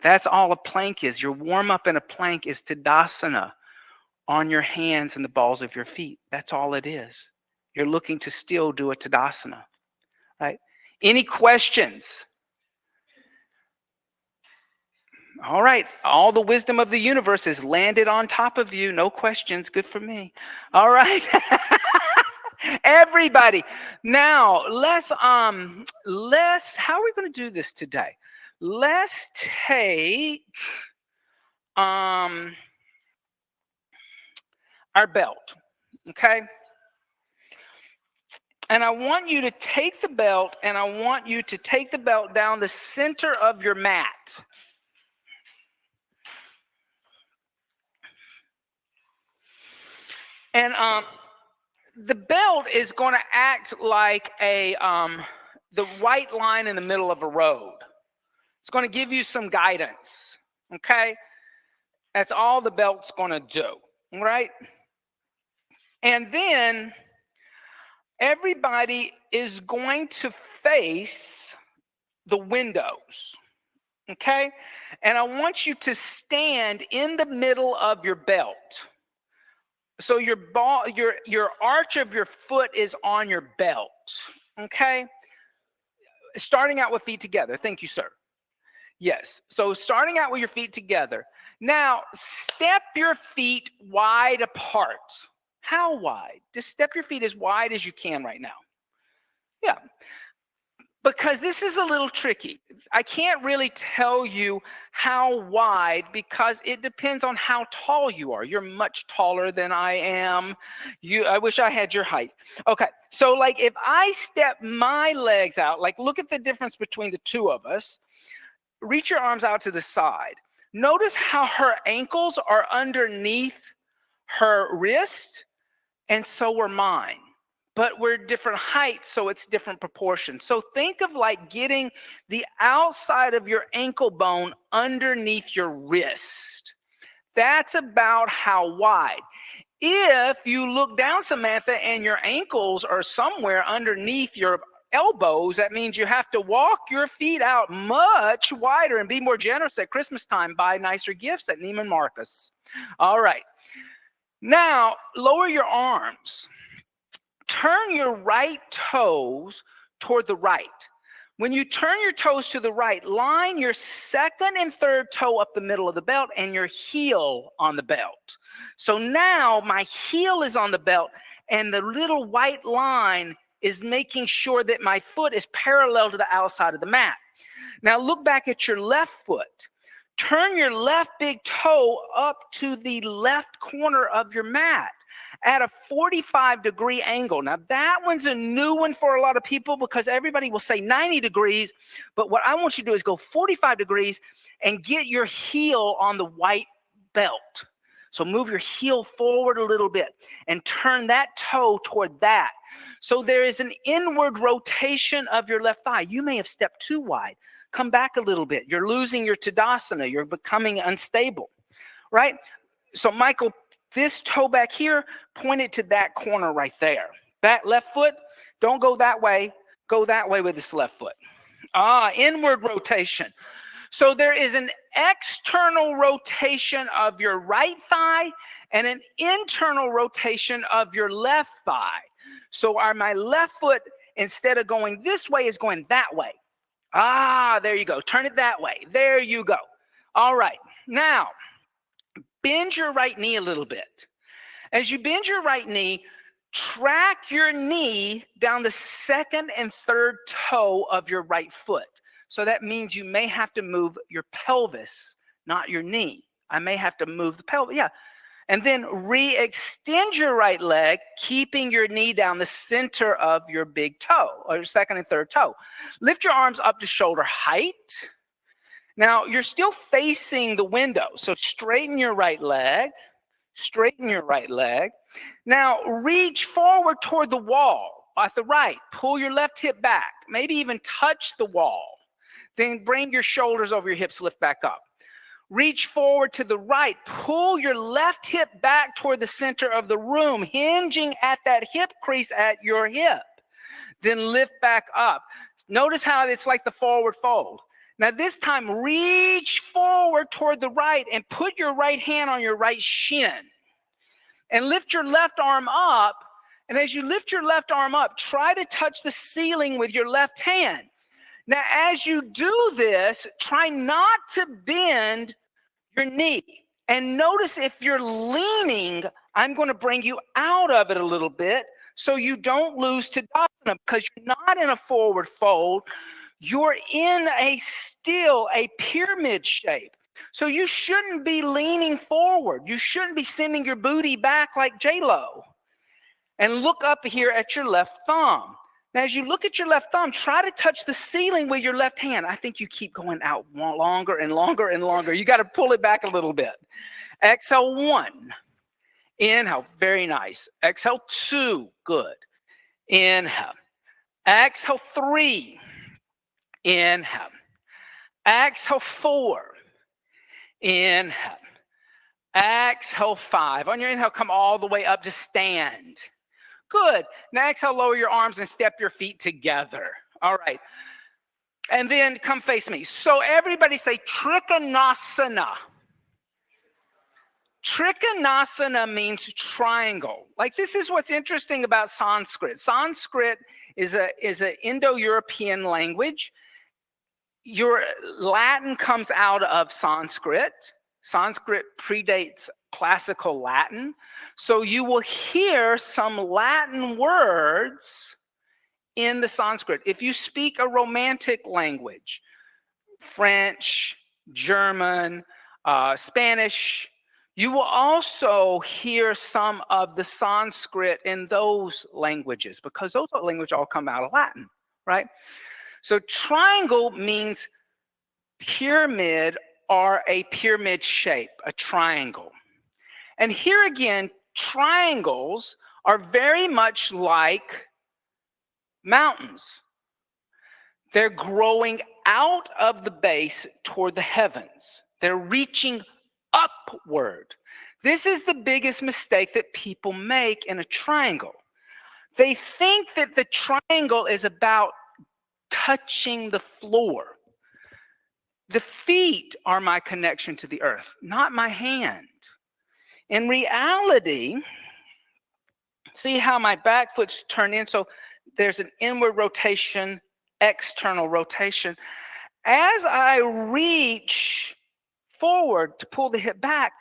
That's all a plank is. Your warm-up in a plank is Tadasana on your hands and the balls of your feet. That's all it is. You're looking to still do a Tadasana, right? Any questions? All right. All the wisdom of the universe has landed on top of you. No questions. Good for me. All right. Everybody. Now, let's how are we going to do this today? Let's take our belt, okay? And I want you to take the belt, and I want you to take the belt down the center of your mat. And the belt is going to act like the white line in the middle of a road. It's going to give you some guidance, okay? That's all the belt's going to do, right? And then everybody is going to face the windows, okay? And I want you to stand in the middle of your belt. So your arch of your foot is on your belt, okay? Starting out with feet together. Thank you, sir. Yes. So starting out with your feet together. Now, step your feet wide apart. How wide? Just step your feet as wide as you can right now. Yeah. Because this is a little tricky. I can't really tell you how wide because it depends on how tall you are. You're much taller than I am. I wish I had your height. Okay, so like if I step my legs out, like look at the difference between the two of us. Reach your arms out to the side. Notice how her ankles are underneath her wrist, and so are mine. But we're different heights, so it's different proportions. So think of like getting the outside of your ankle bone underneath your wrist. That's about how wide. If you look down, Samantha, and your ankles are somewhere underneath your elbows, that means you have to walk your feet out much wider and be more generous at Christmas time. Buy nicer gifts at Neiman Marcus. All right. Now, lower your arms. Turn your right toes toward the right. When you turn your toes to the right, line your second and third toe up the middle of the belt and your heel on the belt. So now my heel is on the belt and the little white line is making sure that my foot is parallel to the outside of the mat. Now look back at your left foot. Turn your left big toe up to the left corner of your mat. at a 45-degree angle. Now, that one's a new one for a lot of people because everybody will say 90 degrees, but what I want you to do is go 45 degrees and get your heel on the white belt. So move your heel forward a little bit and turn that toe toward that. So there is an inward rotation of your left thigh. You may have stepped too wide. Come back a little bit. You're losing your Tadasana. You're becoming unstable, right? So Michael, this toe back here, point it to that corner right there. That left foot, don't go that way. Go that way with this left foot. Inward rotation. So there is an external rotation of your right thigh and an internal rotation of your left thigh. So my left foot, instead of going this way, is going that way. There you go. Turn it that way. There you go. All right. Now, bend your right knee a little bit. As you bend your right knee, track your knee down the second and third toe of your right foot. So that means you may have to move your pelvis, not your knee. I may have to move the pelvis. Yeah. And then re-extend your right leg, keeping your knee down the center of your big toe, or your second and third toe. Lift your arms up to shoulder height. Now, you're still facing the window, so straighten your right leg. Straighten your right leg. Now, reach forward toward the wall at the right. Pull your left hip back. Maybe even touch the wall. Then bring your shoulders over your hips, lift back up. Reach forward to the right. Pull your left hip back toward the center of the room, hinging at that hip crease at your hip. Then lift back up. Notice how it's like the forward fold. Now this time, reach forward toward the right and put your right hand on your right shin. And lift your left arm up. And as you lift your left arm up, try to touch the ceiling with your left hand. Now, as you do this, try not to bend your knee. And notice if you're leaning, I'm going to bring you out of it a little bit so you don't lose Tadasana, because you're not in a forward fold. You're in a pyramid shape. So you shouldn't be leaning forward. You shouldn't be sending your booty back like J-Lo. And look up here at your left thumb. Now, as you look at your left thumb, try to touch the ceiling with your left hand. I think you keep going out longer and longer and longer. You got to pull it back a little bit. Exhale 1. Inhale. Very nice. Exhale 2. Good. Inhale. Exhale 3. Inhale. Exhale 4. Inhale. Exhale 5. On your inhale, come all the way up to stand. Good. Now exhale, lower your arms and step your feet together. All right. And then come face me. So everybody say Trikonasana. Trikonasana means triangle. Like, this is what's interesting about Sanskrit. Sanskrit is an Indo-European language. Your Latin comes out of Sanskrit. Sanskrit predates classical Latin. So you will hear some Latin words in the Sanskrit. If you speak a romantic language, French, German, Spanish, you will also hear some of the Sanskrit in those languages, because those languages all come out of Latin, right? So triangle means pyramid, or a pyramid shape, a triangle. And here again, triangles are very much like mountains. They're growing out of the base toward the heavens. They're reaching upward. This is the biggest mistake that people make in a triangle. They think that the triangle is about touching the floor. The feet are my connection to the earth, not my hand. In reality, see how my back foot's turned in? So there's an inward rotation, external rotation. As I reach forward to pull the hip back,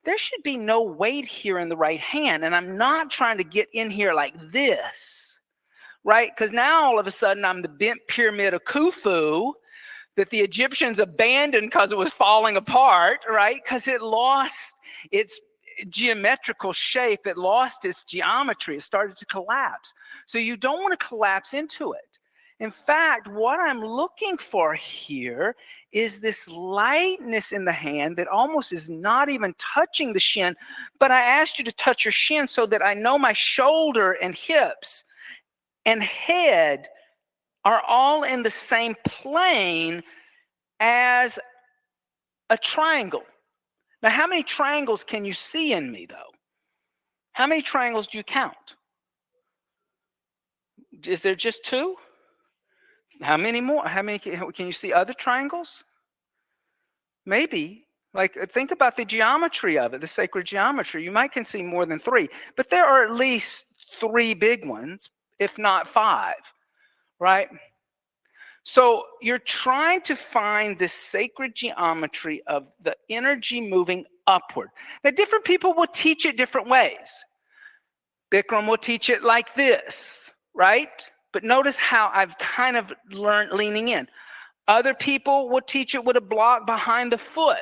there should be no weight here in the right hand. And I'm not trying to get in here like this, right? Because now all of a sudden I'm the bent pyramid of Khufu that the Egyptians abandoned because it was falling apart, right? Because it lost its geometrical shape. It lost its geometry. It started to collapse. So you don't want to collapse into it. In fact, what I'm looking for here is this lightness in the hand that almost is not even touching the shin, but I asked you to touch your shin so that I know my shoulder and hips and head are all in the same plane as a triangle. Now, how many triangles can you see in me, though? How many triangles do you count? Is there just 2? How many more? How many can you see other triangles? Maybe. Like, think about the geometry of it, the sacred geometry. You might can see more than 3, but there are at least 3 big ones, if not 5, right? So you're trying to find this sacred geometry of the energy moving upward. Now, different people will teach it different ways. Bikram will teach it like this, right? But notice how I've kind of learned leaning in. Other people will teach it with a block behind the foot.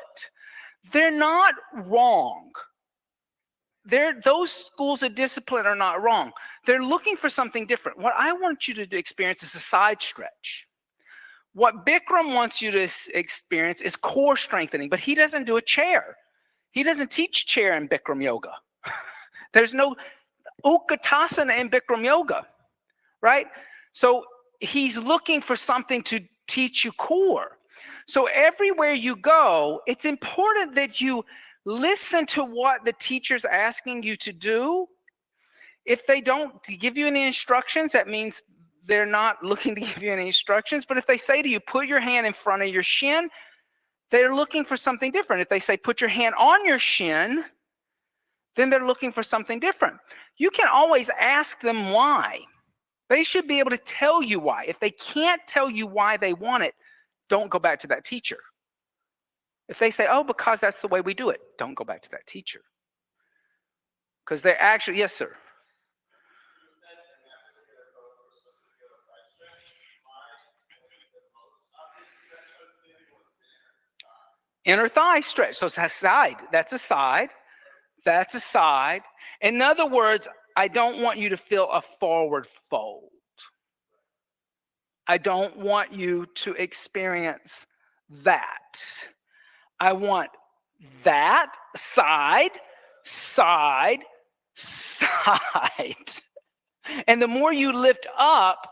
They're not wrong. Those schools of discipline are not wrong. They're looking for something different. What I want you to experience is a side stretch. What Bikram wants you to experience is core strengthening, but he doesn't do a chair. He doesn't teach chair in Bikram yoga. There's no Utkatasana in Bikram yoga, right? So he's looking for something to teach you core. So everywhere you go, it's important that you listen to what the teacher's asking you to do. If they don't give you any instructions, that means they're not looking to give you any instructions. But if they say to you, put your hand in front of your shin, they're looking for something different. If they say, put your hand on your shin, then they're looking for something different. You can always ask them why. They should be able to tell you why. If they can't tell you why they want it, don't go back to that teacher. If they say, oh, because that's the way we do it, don't go back to that teacher. Because they're actually, yes, sir. Inner thigh stretch. So it's a side. That's a side. That's a side. In other words, I don't want you to feel a forward fold. I don't want you to experience that. I want that side, side, side. And the more you lift up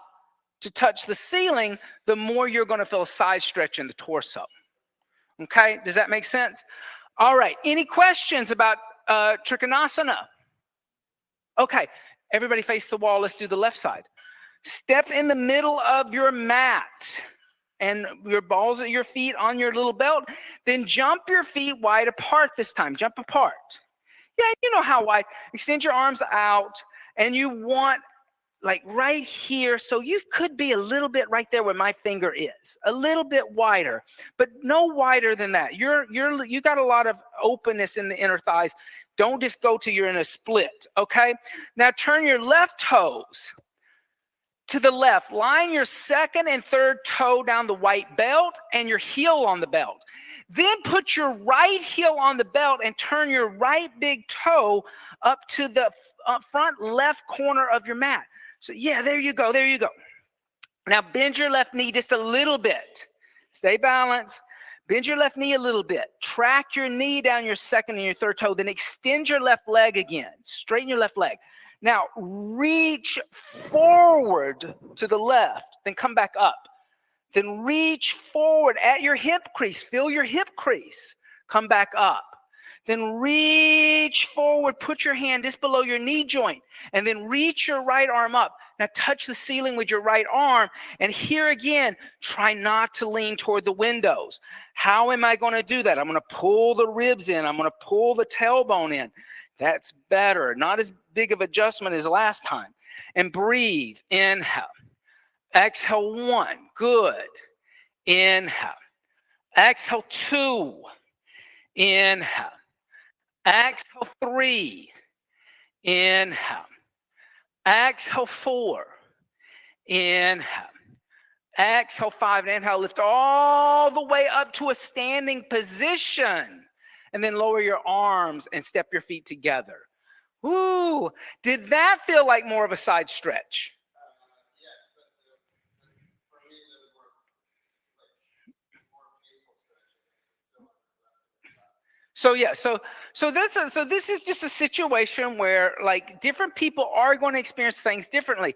to touch the ceiling, the more you're going to feel a side stretch in the torso. Okay, does that make sense? All right, any questions about Trikonasana? Okay, everybody face the wall. Let's do the left side. Step in the middle of your mat and your balls at your feet on your little belt. Then jump your feet wide apart this time. Jump apart. Yeah, you know how wide. Extend your arms out, and you want like right here. So you could be a little bit right there where my finger is, a little bit wider, but no wider than that. You got a lot of openness in the inner thighs. Don't just go to you're in a split, okay? Now turn your left toes to the left. Line your second and third toe down the white belt and your heel on the belt. Then put your right heel on the belt and turn your right big toe up to the front left corner of your mat. So yeah, there you go, there you go. Now bend your left knee just a little bit. Stay balanced. Bend your left knee a little bit. Track your knee down your second and your third toe. Then extend your left leg again. Straighten your left leg. Now reach forward to the left, then come back up. Then reach forward at your hip crease. Feel your hip crease. Come back up. Then reach forward, put your hand just below your knee joint, and then reach your right arm up. Now touch the ceiling with your right arm, and here again, try not to lean toward the windows. How am I going to do that? I'm going to pull the ribs in. I'm going to pull the tailbone in. That's better. Not as big of adjustment as last time. And breathe. Inhale. Exhale 1. Good. Inhale. Exhale 2. Inhale. Exhale 3. Inhale. Exhale 4. Inhale. Exhale 5. And inhale. Lift all the way up to a standing position. And then lower your arms and step your feet together. Woo! Did that feel like more of a side stretch? So yeah, so this is just a situation where like different people are going to experience things differently.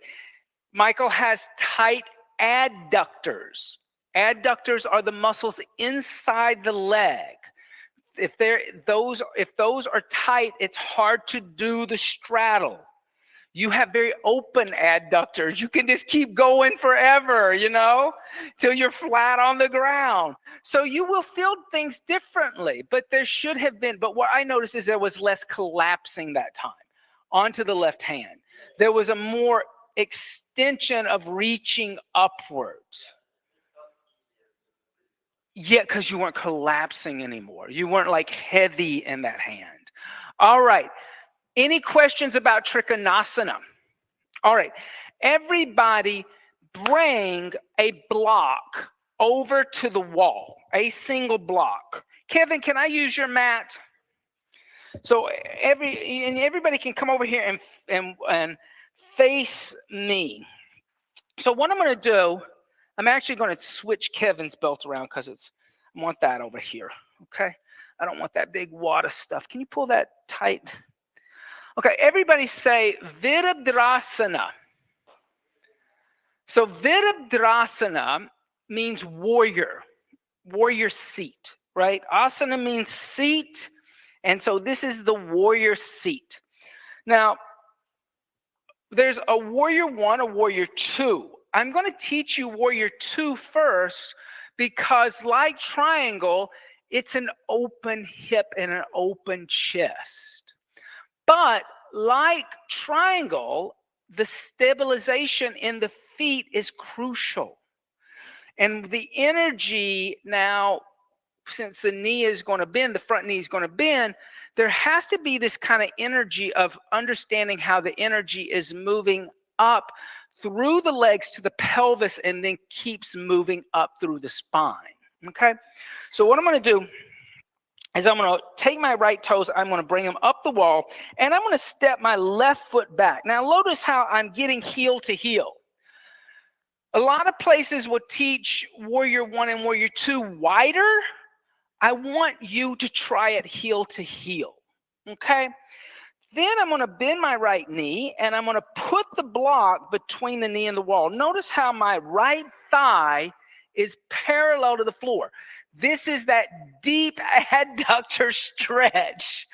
Michael has tight adductors. Adductors are the muscles inside the leg. If those are tight, it's hard to do the straddle. You have very open adductors. You can just keep going forever, till you're flat on the ground. So you will feel things differently, but but what I noticed is there was less collapsing that time onto the left hand. There was a more extension of reaching upwards. Yeah, because you weren't collapsing anymore. You weren't like heavy in that hand. All right. Any questions about Trikonasana? All right. Everybody bring a block over to the wall, a single block. Kevin, can I use your mat? So everybody can come over here and face me. So what I'm going to do, I'm actually going to switch Kevin's belt around because I want that over here. Okay. I don't want that big wad of stuff. Can you pull that tight? Okay. Everybody say Virabhadrasana. So Virabhadrasana means warrior seat, right? Asana means seat. And so this is the warrior seat. Now, there's a warrior 1, a warrior 2. I'm going to teach you warrior 2 first because like triangle, it's an open hip and an open chest. But like triangle, the stabilization in the feet is crucial. And the energy now, since the knee is going to bend, the front knee is going to bend, there has to be this kind of energy of understanding how the energy is moving up through the legs to the pelvis and then keeps moving up through the spine. Okay? So what I'm going to do is I'm going to take my right toes, I'm going to bring them up the wall, and I'm going to step my left foot back. Now notice how I'm getting heel to heel. A lot of places will teach warrior 1 and warrior 2 wider. I want you to try it heel to heel, okay? Then I'm going to bend my right knee, and I'm going to put the block between the knee and the wall. Notice how my right thigh is parallel to the floor. This is that deep adductor stretch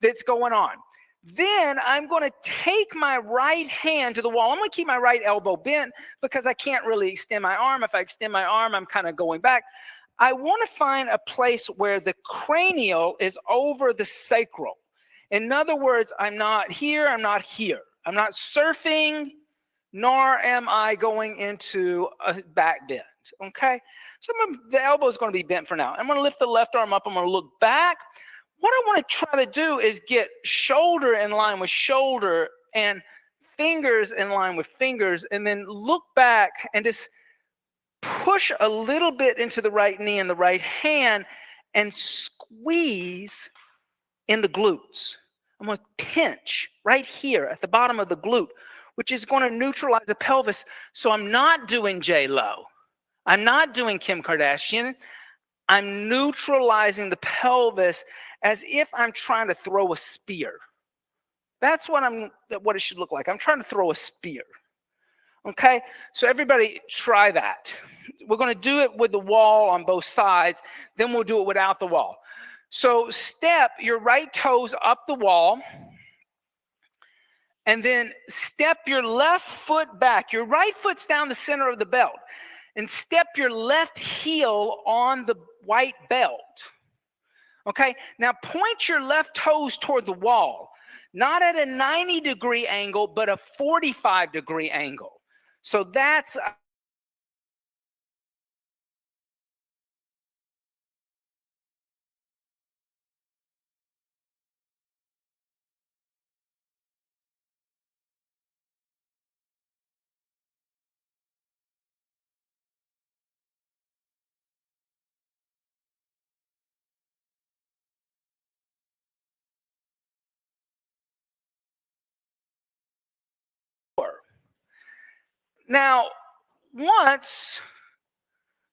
that's going on. Then I'm going to take my right hand to the wall. I'm going to keep my right elbow bent because I can't really extend my arm. If I extend my arm, I'm kind of going back. I want to find a place where the cranial is over the sacral. In other words, I'm not here, I'm not here. I'm not surfing, nor am I going into a back bend, okay? So the elbow is going to be bent for now. I'm going to lift the left arm up. I'm going to look back. What I want to try to do is get shoulder in line with shoulder and fingers in line with fingers, and then look back and just push a little bit into the right knee and the right hand and squeeze in the glutes. I'm going to pinch right here at the bottom of the glute, which is going to neutralize the pelvis. So I'm not doing J-Lo. I'm not doing Kim Kardashian. I'm neutralizing the pelvis as if I'm trying to throw a spear. That's what it should look like. I'm trying to throw a spear. Okay, so everybody try that. We're going to do it with the wall on both sides, then we'll do it without the wall. So step your right toes up the wall, and then step your left foot back. Your right foot's down the center of the belt, and step your left heel on the white belt. Okay, now point your left toes toward the wall, not at a 90-degree angle, but a 45-degree angle. So that's Now, once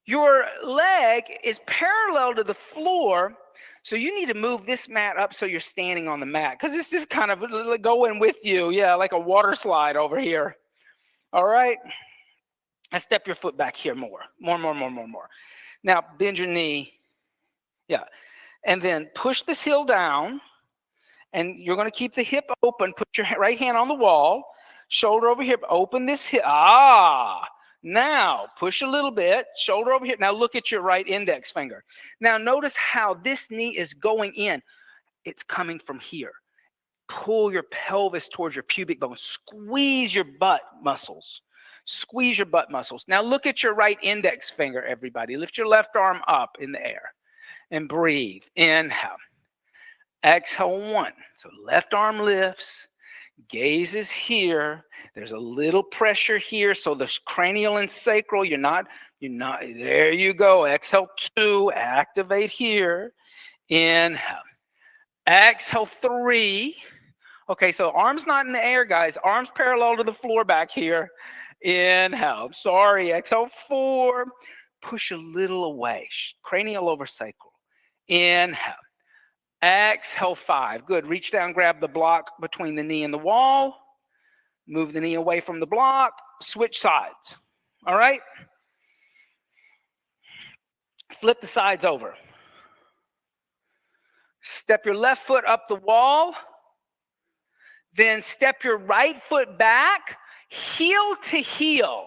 your leg is parallel to the floor, so you need to move this mat up so you're standing on the mat, because it's just kind of going with you. Yeah, like a water slide over here. All right. And step your foot back here more. Now, bend your knee. Yeah. And then push this heel down. And you're going to keep the hip open. Put your right hand on the wall. Shoulder over here. Open this hip. Now, push a little bit. Shoulder over here. Now, look at your right index finger. Now, notice how this knee is going in. It's coming from here. Pull your pelvis towards your pubic bone. Squeeze your butt muscles. Squeeze your butt muscles. Now, look at your right index finger, everybody. Lift your left arm up in the air and breathe. Inhale. Exhale, 1. So left arm lifts, gaze is here. There's a little pressure here. So the cranial and sacral, you're not, there you go. Exhale, 2, activate here. Inhale. Exhale, 3. Okay, so arms not in the air, guys. Arms parallel to the floor back here. Inhale. Sorry. Exhale, 4. Push a little away. Cranial over sacral. Inhale. Exhale, 5. Good. Reach down, grab the block between the knee and the wall. Move the knee away from the block. Switch sides. All right? Flip the sides over. Step your left foot up the wall. Then step your right foot back, heel to heel.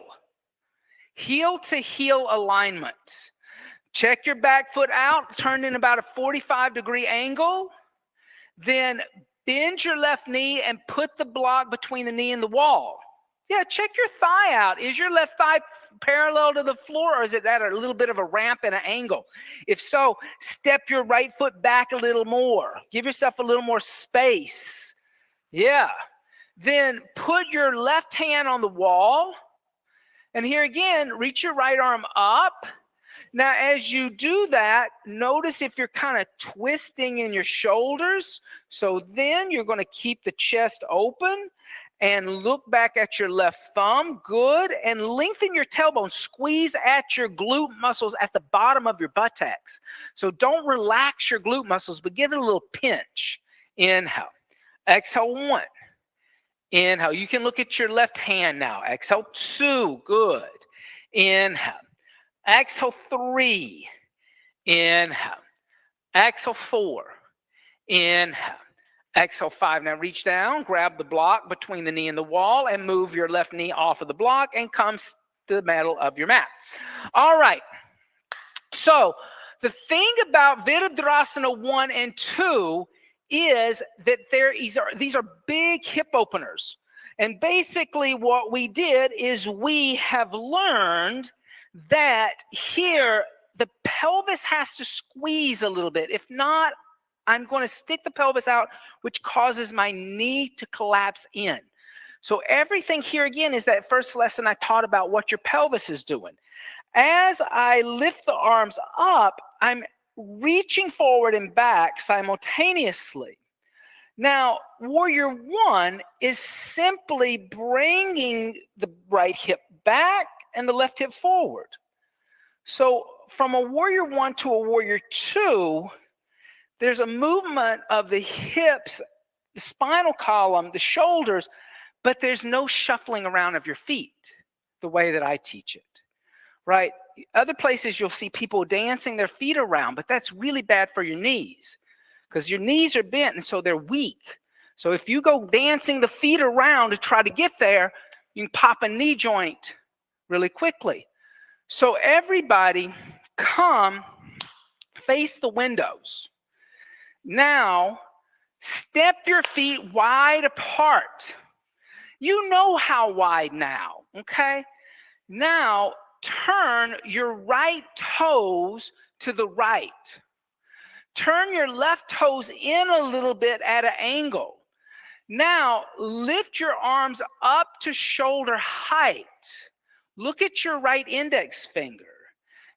Heel to heel alignment. Check your back foot out, turn in about a 45-degree angle. Then bend your left knee and put the block between the knee and the wall. Yeah, check your thigh out. Is your left thigh parallel to the floor, or is it at a little bit of a ramp and an angle? If so, step your right foot back a little more. Give yourself a little more space. Yeah. Then put your left hand on the wall. And here again, reach your right arm up. Now, as you do that, notice if you're kind of twisting in your shoulders. So then you're going to keep the chest open and look back at your left thumb. Good. And lengthen your tailbone. Squeeze at your glute muscles at the bottom of your buttocks. So don't relax your glute muscles, but give it a little pinch. Inhale. Exhale, 1. Inhale. You can look at your left hand now. Exhale, 2. Good. Inhale. Exhale, 3. Inhale. Exhale, 4. Inhale. Exhale, 5. Now reach down, grab the block between the knee and the wall, and move your left knee off of the block and come to the middle of your mat. All right. So the thing about Virabhadrasana 1 and 2 is that these are big hip openers. And basically what we did is we have learned that here the pelvis has to squeeze a little bit. If not, I'm going to stick the pelvis out, which causes my knee to collapse in. So everything here again is that first lesson I taught about what your pelvis is doing. As I lift the arms up, I'm reaching forward and back simultaneously. Now, Warrior 1 is simply bringing the right hip back and the left hip forward. So from a Warrior 1 to a Warrior 2, there's a movement of the hips, the spinal column, the shoulders, but there's no shuffling around of your feet the way that I teach it, right? Other places you'll see people dancing their feet around, but that's really bad for your knees because your knees are bent and so they're weak. So if you go dancing the feet around to try to get there, you can pop a knee joint really quickly. So everybody come face the windows. Now, step your feet wide apart. You know how wide now, okay? Now, turn your right toes to the right. Turn your left toes in a little bit at an angle. Now, lift your arms up to shoulder height. Look at your right index finger.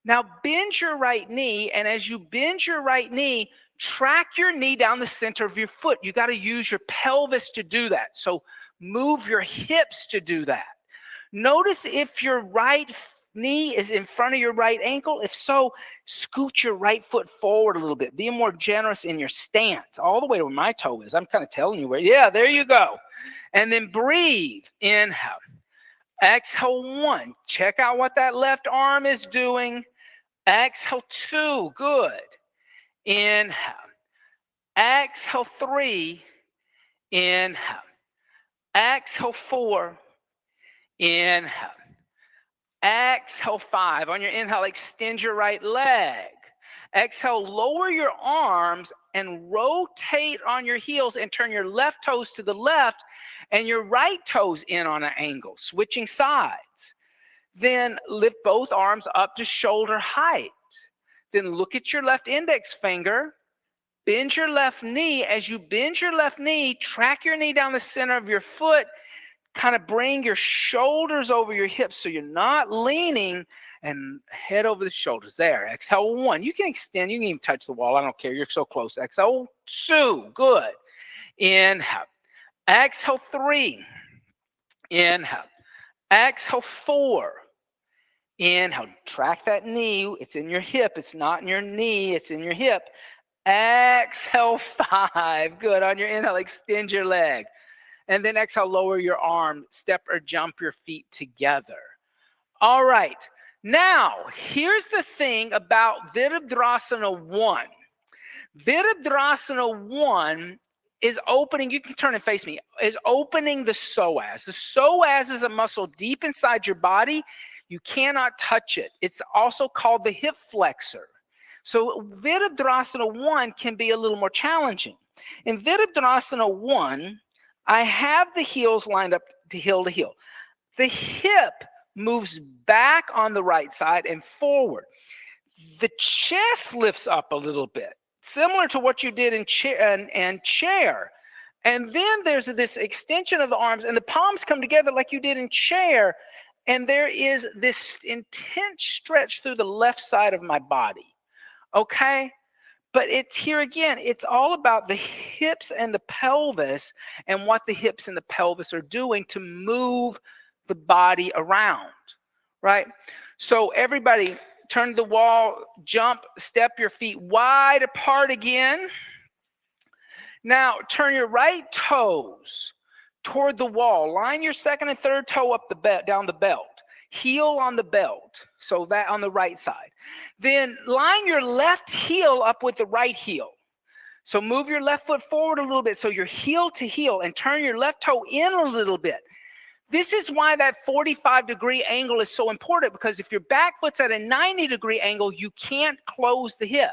Now, bend your right knee, and as you bend your right knee, track your knee down the center of your foot. You got to use your pelvis to do that. So move your hips to do that. Notice if your right knee is in front of your right ankle. If so, scoot your right foot forward a little bit. Be more generous in your stance, all the way to where my toe is. I'm kind of telling you where. Yeah, there you go. And then breathe. Inhale. Exhale 1. Check out what that left arm is doing. Exhale 2. Good. Inhale. Exhale 3. Inhale. Exhale 4. Inhale. Exhale 5. On your inhale, extend your right leg. Exhale, lower your arms and rotate on your heels and turn your left toes to the left and your right toes in on an angle, switching sides. Then lift both arms up to shoulder height. Then look at your left index finger. Bend your left knee. As you bend your left knee, track your knee down the center of your foot. Kind of bring your shoulders over your hips so you're not leaning, and head over the shoulders. There. Exhale 1. You can extend. You can even touch the wall. I don't care. You're so close. Exhale 2. Good. Inhale. Exhale 3. Inhale. Exhale 4. Inhale. Track that knee. It's in your hip. It's not in your knee. It's in your hip. Exhale 5. Good. On your inhale, extend your leg. And then exhale, lower your arm, step or jump your feet together. All right. Now, here's the thing about Virabhadrasana 1. Virabhadrasana 1 is opening, you can turn and face me, is opening the psoas. The psoas is a muscle deep inside your body. You cannot touch it. It's also called the hip flexor. So Virabhadrasana 1 can be a little more challenging. In Virabhadrasana 1, I have the heels lined up to heel to heel. The hip moves back on the right side and forward. The chest lifts up a little bit, similar to what you did in chair. And then there's this extension of the arms, and the palms come together like you did in chair. And there is this intense stretch through the left side of my body. Okay? But it's here again, it's all about the hips and the pelvis and what the hips and the pelvis are doing to move the body around, right? So everybody turn to the wall, jump, step your feet wide apart again. Now turn your right toes toward the wall. Line your second and third toe up down the belt. Heel on the belt, so that on the right side. Then line your left heel up with the right heel. So move your left foot forward a little bit so you're heel to heel, and turn your left toe in a little bit. This is why that 45-degree angle is so important, because if your back foot's at a 90-degree angle, you can't close the hip.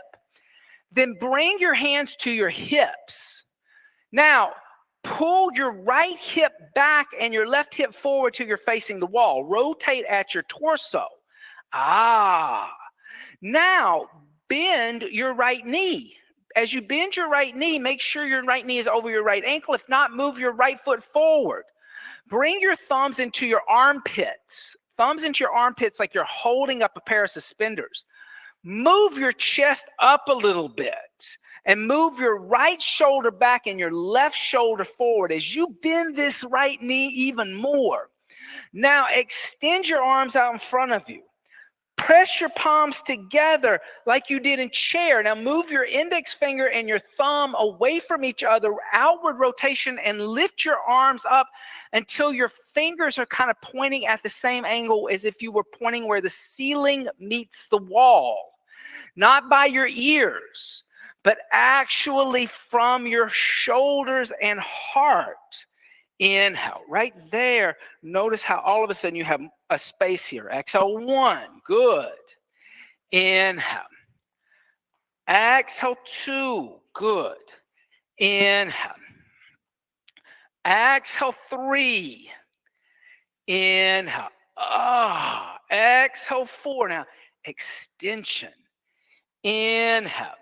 Then bring your hands to your hips. Now, pull your right hip back and your left hip forward till you're facing the wall. Rotate at your torso. Now, bend your right knee. As you bend your right knee, make sure your right knee is over your right ankle. If not, move your right foot forward. Bring your thumbs into your armpits. Thumbs into your armpits like you're holding up a pair of suspenders. Move your chest up a little bit. And move your right shoulder back and your left shoulder forward as you bend this right knee even more. Now extend your arms out in front of you. Press your palms together like you did in chair. Now move your index finger and your thumb away from each other, outward rotation, and lift your arms up until your fingers are kind of pointing at the same angle as if you were pointing where the ceiling meets the wall. Not by your ears, but actually from your shoulders and heart. Inhale, right there. Notice how all of a sudden you have a space here. Exhale 1, good. Inhale. Exhale 2, good. Inhale. Exhale 3. Inhale. Exhale 4. Now, extension. Inhale.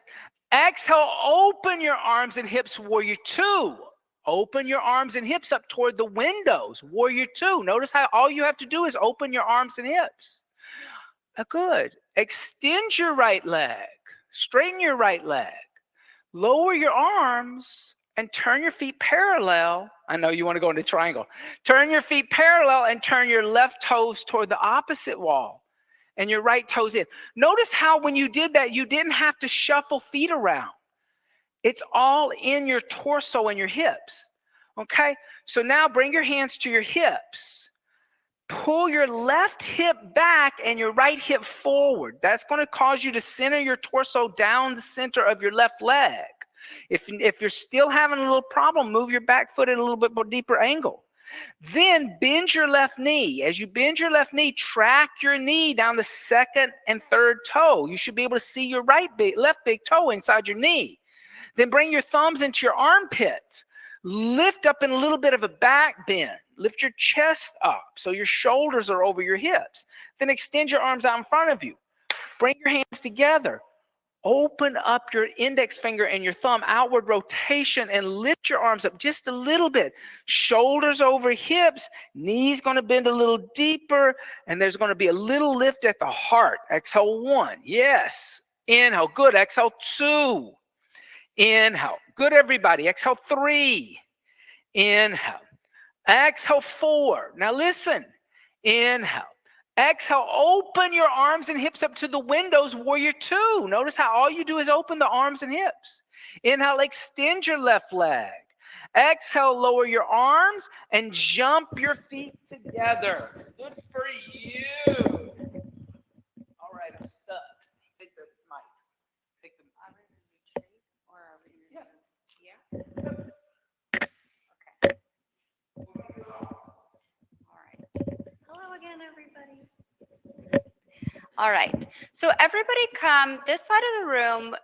Exhale, open your arms and hips, warrior 2. Open your arms and hips up toward the windows, warrior 2. Notice how all you have to do is open your arms and hips. Good. Extend your right leg. Straighten your right leg. Lower your arms and turn your feet parallel. I know you want to go into triangle. Turn your feet parallel and turn your left toes toward the opposite wall and your right toes in. Notice how when you did that, you didn't have to shuffle feet around. It's all in your torso and your hips. Okay? So now bring your hands to your hips. Pull your left hip back and your right hip forward. That's going to cause you to center your torso down the center of your left leg. If you're still having a little problem, move your back foot at a little bit more deeper angle. Then bend your left knee. As you bend your left knee, track your knee down the second and third toe. You should be able to see your left big toe inside your knee. Then bring your thumbs into your armpits. Lift up in a little bit of a back bend. Lift your chest up so your shoulders are over your hips. Then extend your arms out in front of you. Bring your hands together. Open up your index finger and your thumb, outward rotation, and lift your arms up just a little bit. Shoulders over hips, knees going to bend a little deeper, and there's going to be a little lift at the heart. Exhale 1. Yes. Inhale. Good. Exhale 2. Inhale. Good, everybody. Exhale 3. Inhale. Exhale 4. Now listen. Inhale. Exhale, open your arms and hips up to the windows, warrior 2. Notice how all you do is open the arms and hips. Inhale, extend your left leg. Exhale, lower your arms and jump your feet together. Good for you. All right, I'm stuck. Take the mic. Take the mic. Yeah. Okay. All right. Hello again, everybody. All right. So everybody come this side of the room,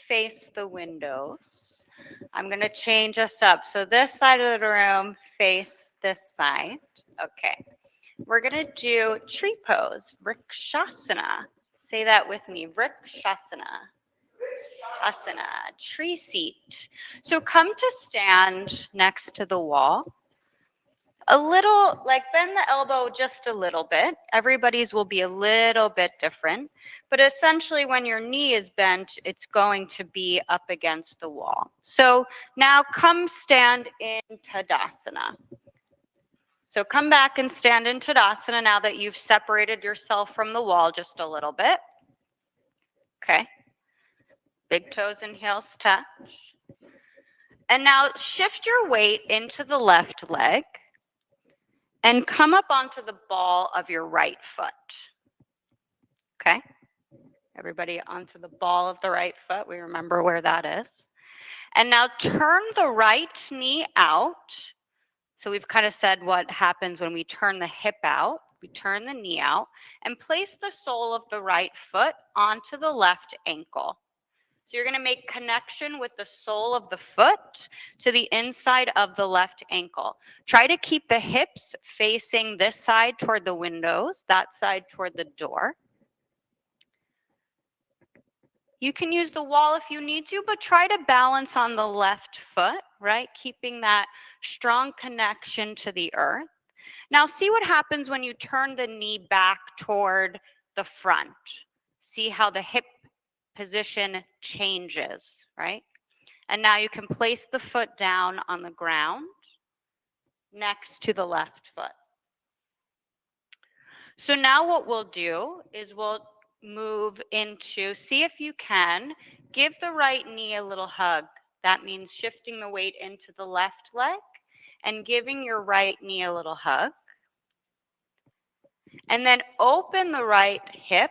face the windows. I'm going to change us up. So this side of the room, face this side. Okay. We're going to do tree pose, Vrikshasana. Say that with me, Vrikshasana. Asana, tree seat. So come to stand next to the wall. A little, like bend the elbow just a little bit. Everybody's will be a little bit different. But essentially when your knee is bent, it's going to be up against the wall. So now come stand in Tadasana. So come back and stand in Tadasana now that you've separated yourself from the wall just a little bit. Okay. Big toes and heels touch. And now shift your weight into the left leg. And come up onto the ball of your right foot. Okay? Everybody onto the ball of the right foot. We remember where that is. And now turn the right knee out. So we've kind of said what happens when we turn the hip out. We turn the knee out and place the sole of the right foot onto the left ankle. So you're going to make connection with the sole of the foot to the inside of the left ankle. Try to keep the hips facing this side toward the windows, that side toward the door. You can use the wall if you need to, but try to balance on the left foot, right? Keeping that strong connection to the earth. Now see what happens when you turn the knee back toward the front. See how the hip position changes, right? And now you can place the foot down on the ground next to the left foot. So now what we'll do is we'll move into, see if you can, give the right knee a little hug. That means shifting the weight into the left leg and giving your right knee a little hug. And then open the right hip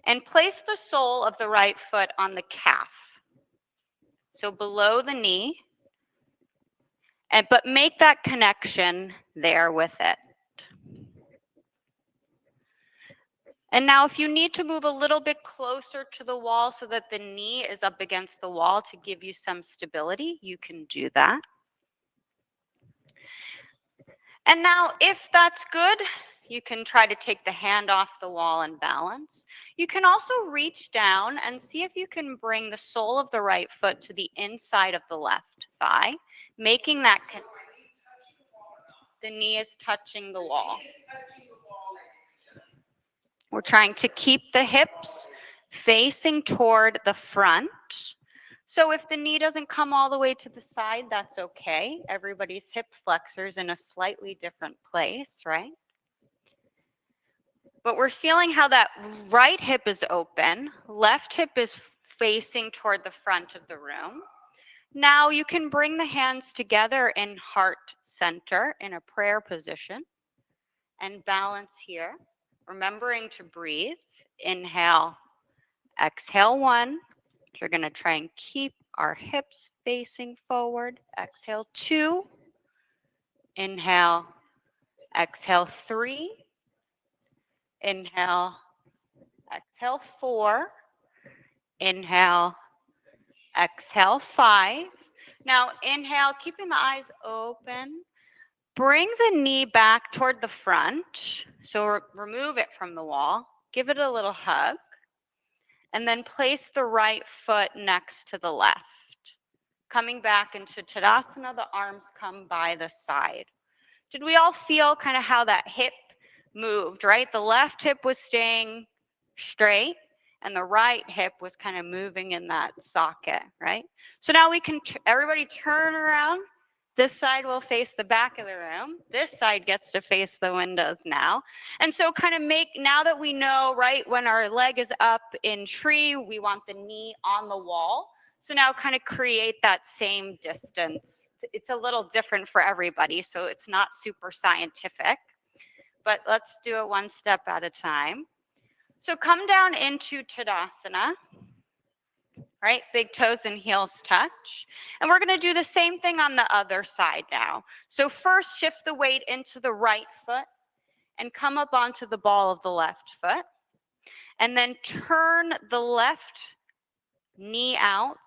and place the sole of the right foot on the calf. So below the knee, but make that connection there with it. And now if you need to move a little bit closer to the wall so that the knee is up against the wall to give you some stability, you can do that. And now if that's good, you can try to take the hand off the wall and balance. You can also reach down and see if you can bring the sole of the right foot to the inside of the left thigh, making that the knee is touching the wall. We're trying to keep the hips facing toward the front So if the knee doesn't come all the way to the side, that's okay. Everybody's hip flexors in a slightly different place, right? But we're feeling how that right hip is open, left hip is facing toward the front of the room. Now you can bring the hands together in heart center in a prayer position and balance here, remembering to breathe. Inhale, exhale 1. We're going to try and keep our hips facing forward. Exhale 2. Inhale, exhale 3. Inhale, exhale 4. Inhale, exhale 5. Now inhale, keeping the eyes open. Bring the knee back toward the front. So remove it from the wall. Give it a little hug. And then place the right foot next to the left. Coming back into Tadasana, the arms come by the side. Did we all feel kind of how that hip moved, right? The left hip was staying straight and the right hip was kind of moving in that socket, right? So now we can, everybody turn around. This side will face the back of the room. This side gets to face the windows now. And so kind of now that we know, right, when our leg is up in tree, we want the knee on the wall. So now kind of create that same distance. It's a little different for everybody, so it's not super scientific, but let's do it one step at a time. So come down into Tadasana, right? Big toes and heels touch. And we're going to do the same thing on the other side now. So first shift the weight into the right foot and come up onto the ball of the left foot. And then turn the left knee out,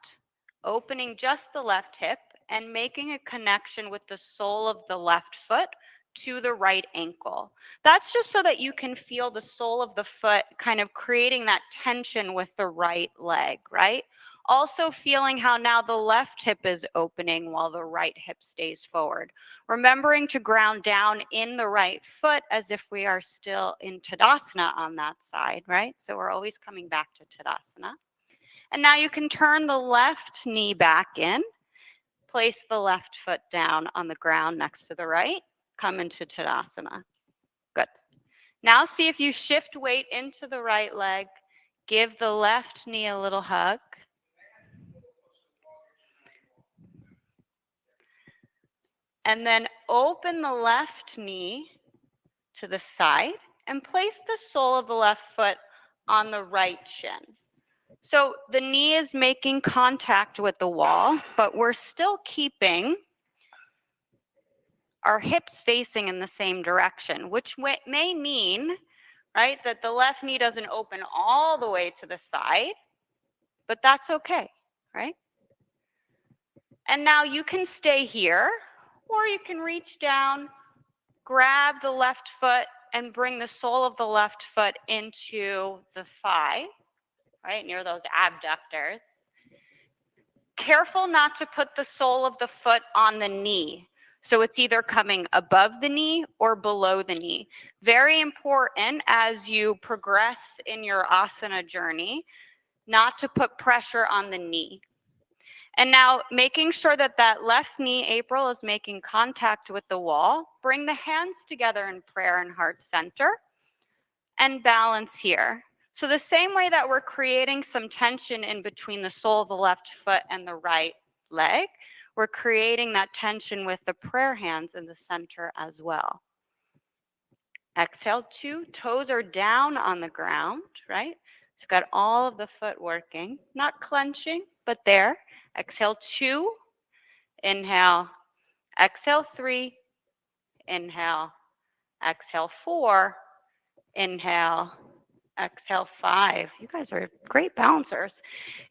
opening just the left hip and making a connection with the sole of the left foot to the right ankle. That's just so that you can feel the sole of the foot kind of creating that tension with the right leg, right? Also feeling how now the left hip is opening while the right hip stays forward. Remembering to ground down in the right foot as if we are still in Tadasana on that side, right? So we're always coming back to Tadasana. And now you can turn the left knee back in, place the left foot down on the ground next to the right, come into Tadasana. Good. Now see if you shift weight into the right leg, give the left knee a little hug. And then open the left knee to the side and place the sole of the left foot on the right shin. So the knee is making contact with the wall, but we're still keeping our hips facing in the same direction, which may mean, right, that the left knee doesn't open all the way to the side, but that's okay, right? And now you can stay here, or you can reach down, grab the left foot, and bring the sole of the left foot into the thigh, right, near those abductors. Careful not to put the sole of the foot on the knee. So it's either coming above the knee or below the knee. Very important as you progress in your asana journey, not to put pressure on the knee. And now making sure that that left knee, April, is making contact with the wall. Bring the hands together in prayer and heart center and balance here. So the same way that we're creating some tension in between the sole of the left foot and the right leg, we're creating that tension with the prayer hands in the center as well. Exhale 2, toes are down on the ground, right? So got all of the foot working, not clenching, but there. Exhale 2, inhale, exhale 3, inhale, exhale 4, inhale, exhale 5. You guys are great bouncers.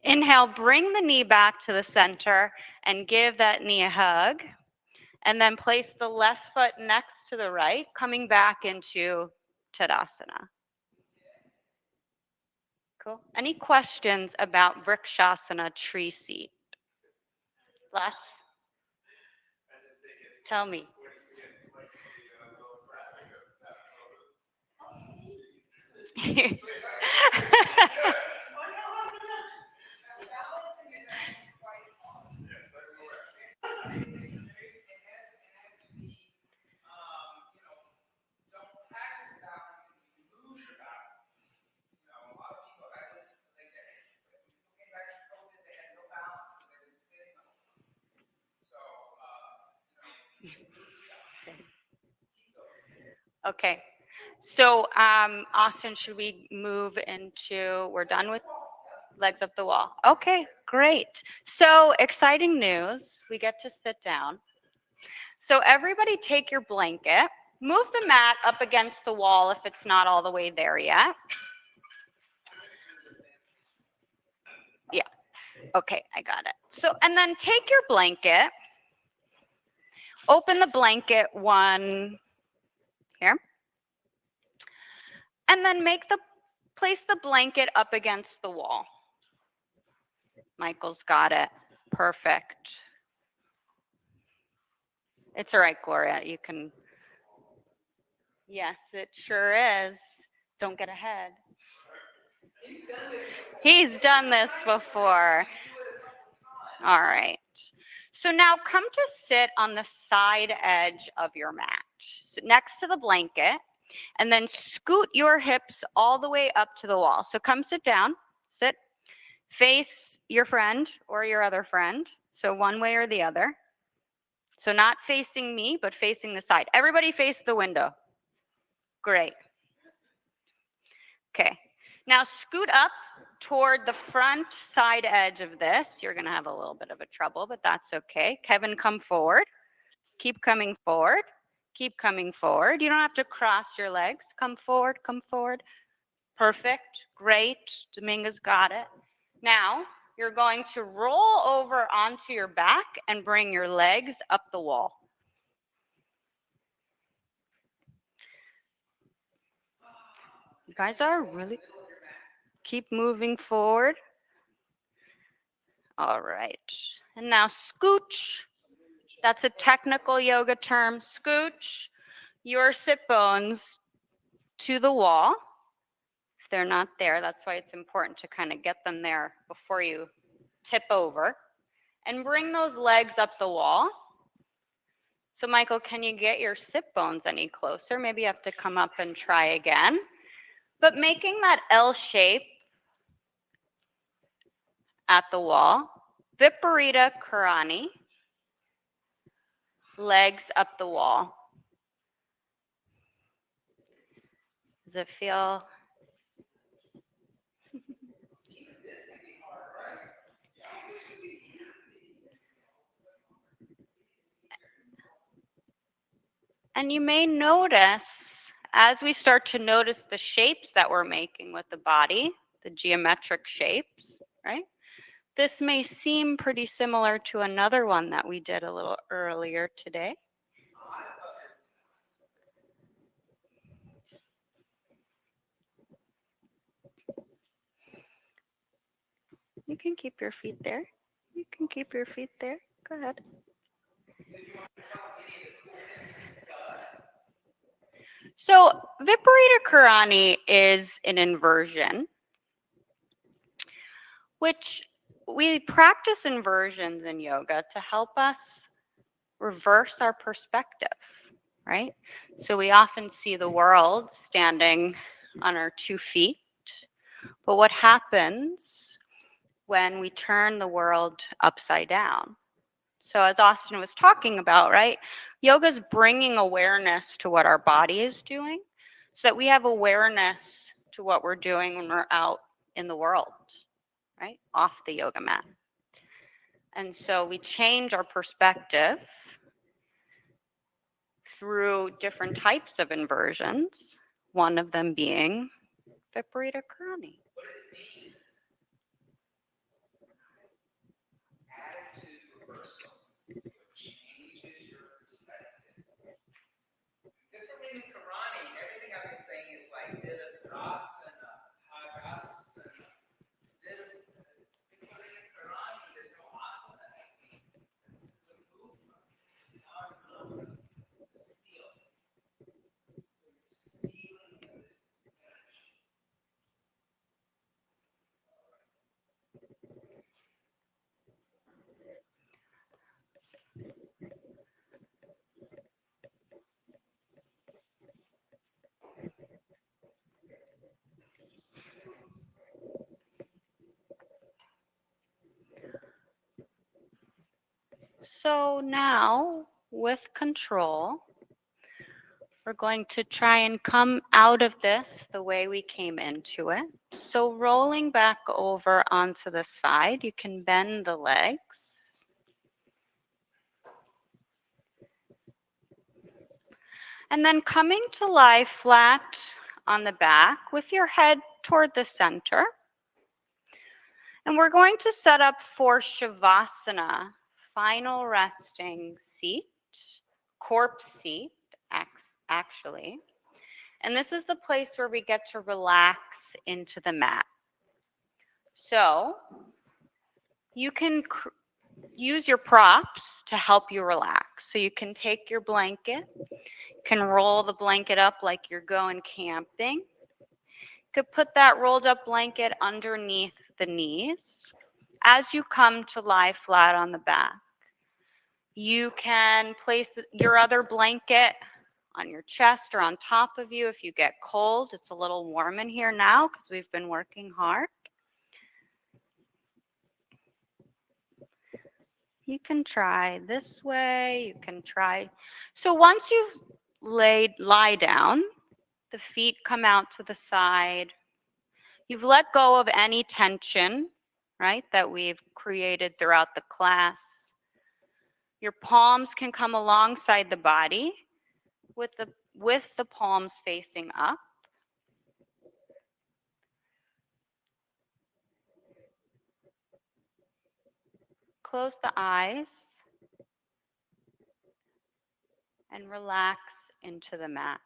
Inhale, bring the knee back to the center and give that knee a hug. And then place the left foot next to the right, coming back into Tadasana. Cool. Any questions about Vrikshasana tree seat? Lots? Tell me. Okay. So, Austin, should we move into, we're done with legs up the wall. Okay, great. So, exciting news. We get to sit down. So, everybody take your blanket. Move the mat up against the wall if it's not all the way there yet. Yeah. Okay, I got it. So, and then take your blanket, open the blanket one here, and then place the blanket up against the wall. Michael's got it. Perfect. It's all right, Gloria. You can. Yes, it sure is. Don't get ahead. He's done this before. All right. So now come to sit on the side edge of your mat, so next to the blanket, and then scoot your hips all the way up to the wall. So come sit down, sit, face your friend or your other friend. So one way or the other. So not facing me, but facing the side. Everybody face the window. Great. Okay. Now scoot up toward the front side edge of this. You're going to have a little bit of a trouble, but that's okay. Kevin, come forward. Keep coming forward. Keep coming forward. You don't have to cross your legs. Come forward, come forward. Perfect. Great. Dominga's got it. Now, you're going to roll over onto your back and bring your legs up the wall. You guys are really, keep moving forward. All right. And now scooch. That's a technical yoga term. Scooch your sit bones to the wall. If they're not there, that's why it's important to kind of get them there before you tip over. And bring those legs up the wall. So Michael, can you get your sit bones any closer? Maybe you have to come up and try again. But making that L shape at the wall, Viparita Karani, legs up the wall. Does it feel? And you may notice, as we start to notice the shapes that we're making with the body, the geometric shapes, right? This may seem pretty similar to another one that we did a little earlier today. You can keep your feet there. You can keep your feet there. Go ahead. So Viparita Karani is an inversion, which we practice inversions in yoga to help us reverse our perspective, right? So we often see the world standing on our 2 feet, but what happens when we turn the world upside down? So as Austin was talking about, right? Yoga's bringing awareness to what our body is doing so that we have awareness to what we're doing when we're out in the world, right? Off the yoga mat. And so we change our perspective through different types of inversions, one of them being Viparita Karani. Everything I've been saying is like asana, hagasana. There's no asana. This is a movement. It's not an asana. It's a seal. So you're sealing this energy. So now, with control, We're going to try and come out of this the way we came into it. So rolling back over onto the side, you can bend the legs. And then coming to lie flat on the back with your head toward the center. And we're going to set up for Shavasana, final resting seat, corpse seat, actually. And this is the place where we get to relax into the mat. So you can use your props to help you relax. So you can take your blanket, can roll the blanket up like you're going camping. You could put that rolled up blanket underneath the knees. As you come to lie flat on the back, you can place your other blanket on your chest or on top of you if you get cold. It's a little warm in here now because we've been working hard. You can try this way, you can try. So once you've lie down, the feet come out to the side. You've let go of any tension, right, that we've created throughout the class. Your palms can come alongside the body with the palms facing up. Close the eyes and relax into the mat.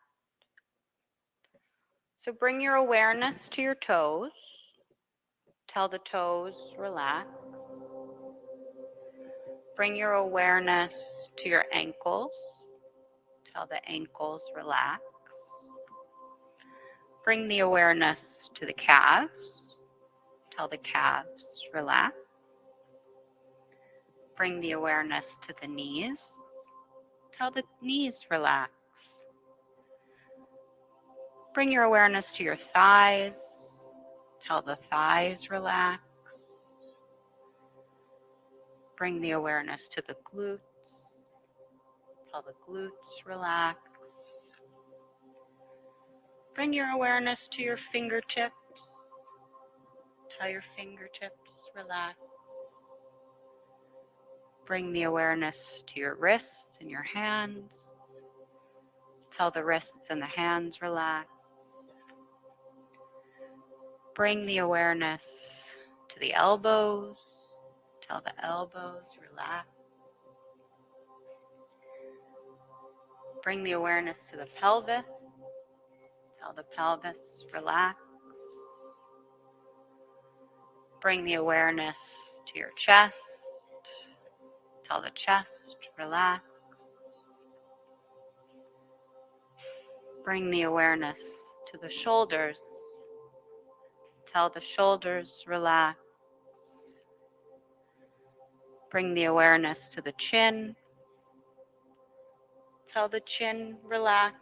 So bring your awareness to your toes. Tell the toes, relax. Bring your awareness to your ankles. Tell the ankles, relax. Bring the awareness to the calves. Tell the calves, relax. Bring the awareness to the knees. Tell the knees, relax. Bring your awareness to your thighs. Tell the thighs, relax. Bring the awareness to the glutes. Tell the glutes, relax. Bring your awareness to your fingertips. Tell your fingertips, relax. Bring the awareness to your wrists and your hands. Tell the wrists and the hands, relax. Bring the awareness to the elbows. Tell the elbows, relax. Bring the awareness to the pelvis. Tell the pelvis, relax. Bring the awareness to your chest. Tell the chest, relax. Bring the awareness to the shoulders. Tell the shoulders, relax. Bring the awareness to the chin. Tell the chin, relax.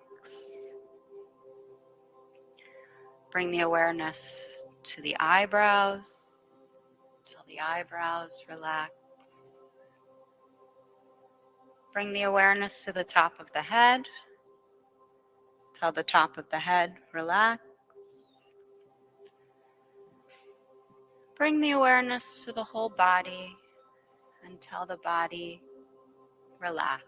Bring the awareness to the eyebrows. Tell the eyebrows, relax. Bring the awareness to the top of the head. Tell the top of the head, relax. Bring the awareness to the whole body and tell the body, relax.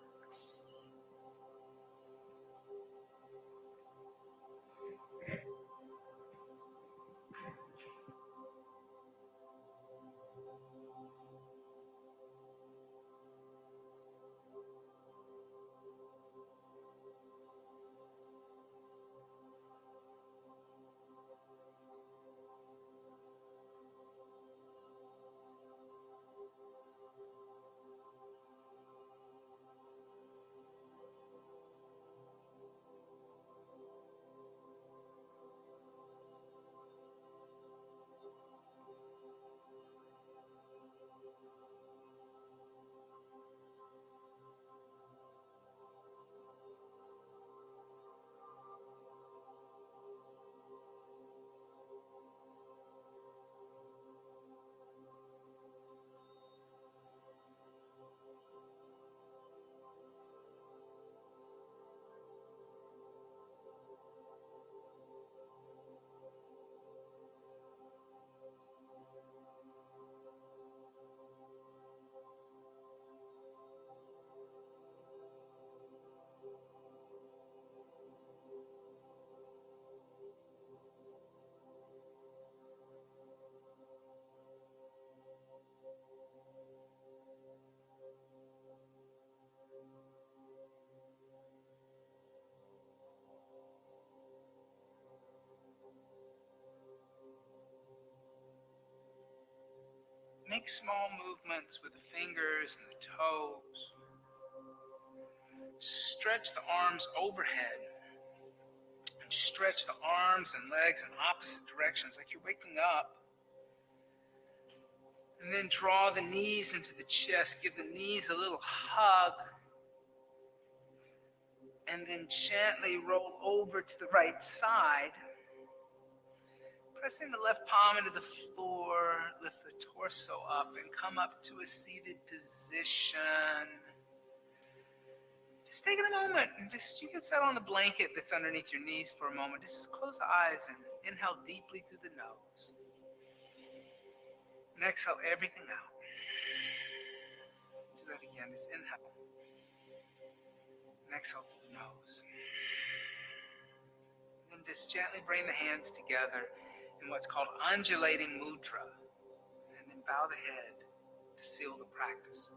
Make small movements with the fingers and the toes. Stretch the arms overhead. And stretch the arms and legs in opposite directions like you're waking up. And then draw the knees into the chest. Give the knees a little hug. And then gently roll over to the right side. Pressing the left palm into the floor. Lift the torso up and come up to a seated position. Just take it a moment and you can settle on the blanket that's underneath your knees for a moment. Just close the eyes and inhale deeply through the nose. And exhale everything out. Do that again. Just inhale. And exhale through the nose. And then just gently bring the hands together in what's called undulating mudra. And then bow the head to seal the practice.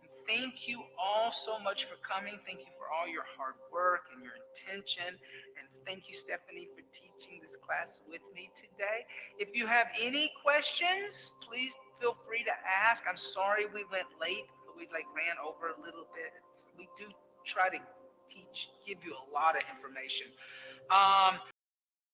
And thank you all so much for coming. Thank you for all your hard work and your intention. And thank you, Stephanie, for teaching this class with me today. If you have any questions, please feel free to ask. I'm sorry we went late. We ran over a little bit. We do try to give you a lot of information.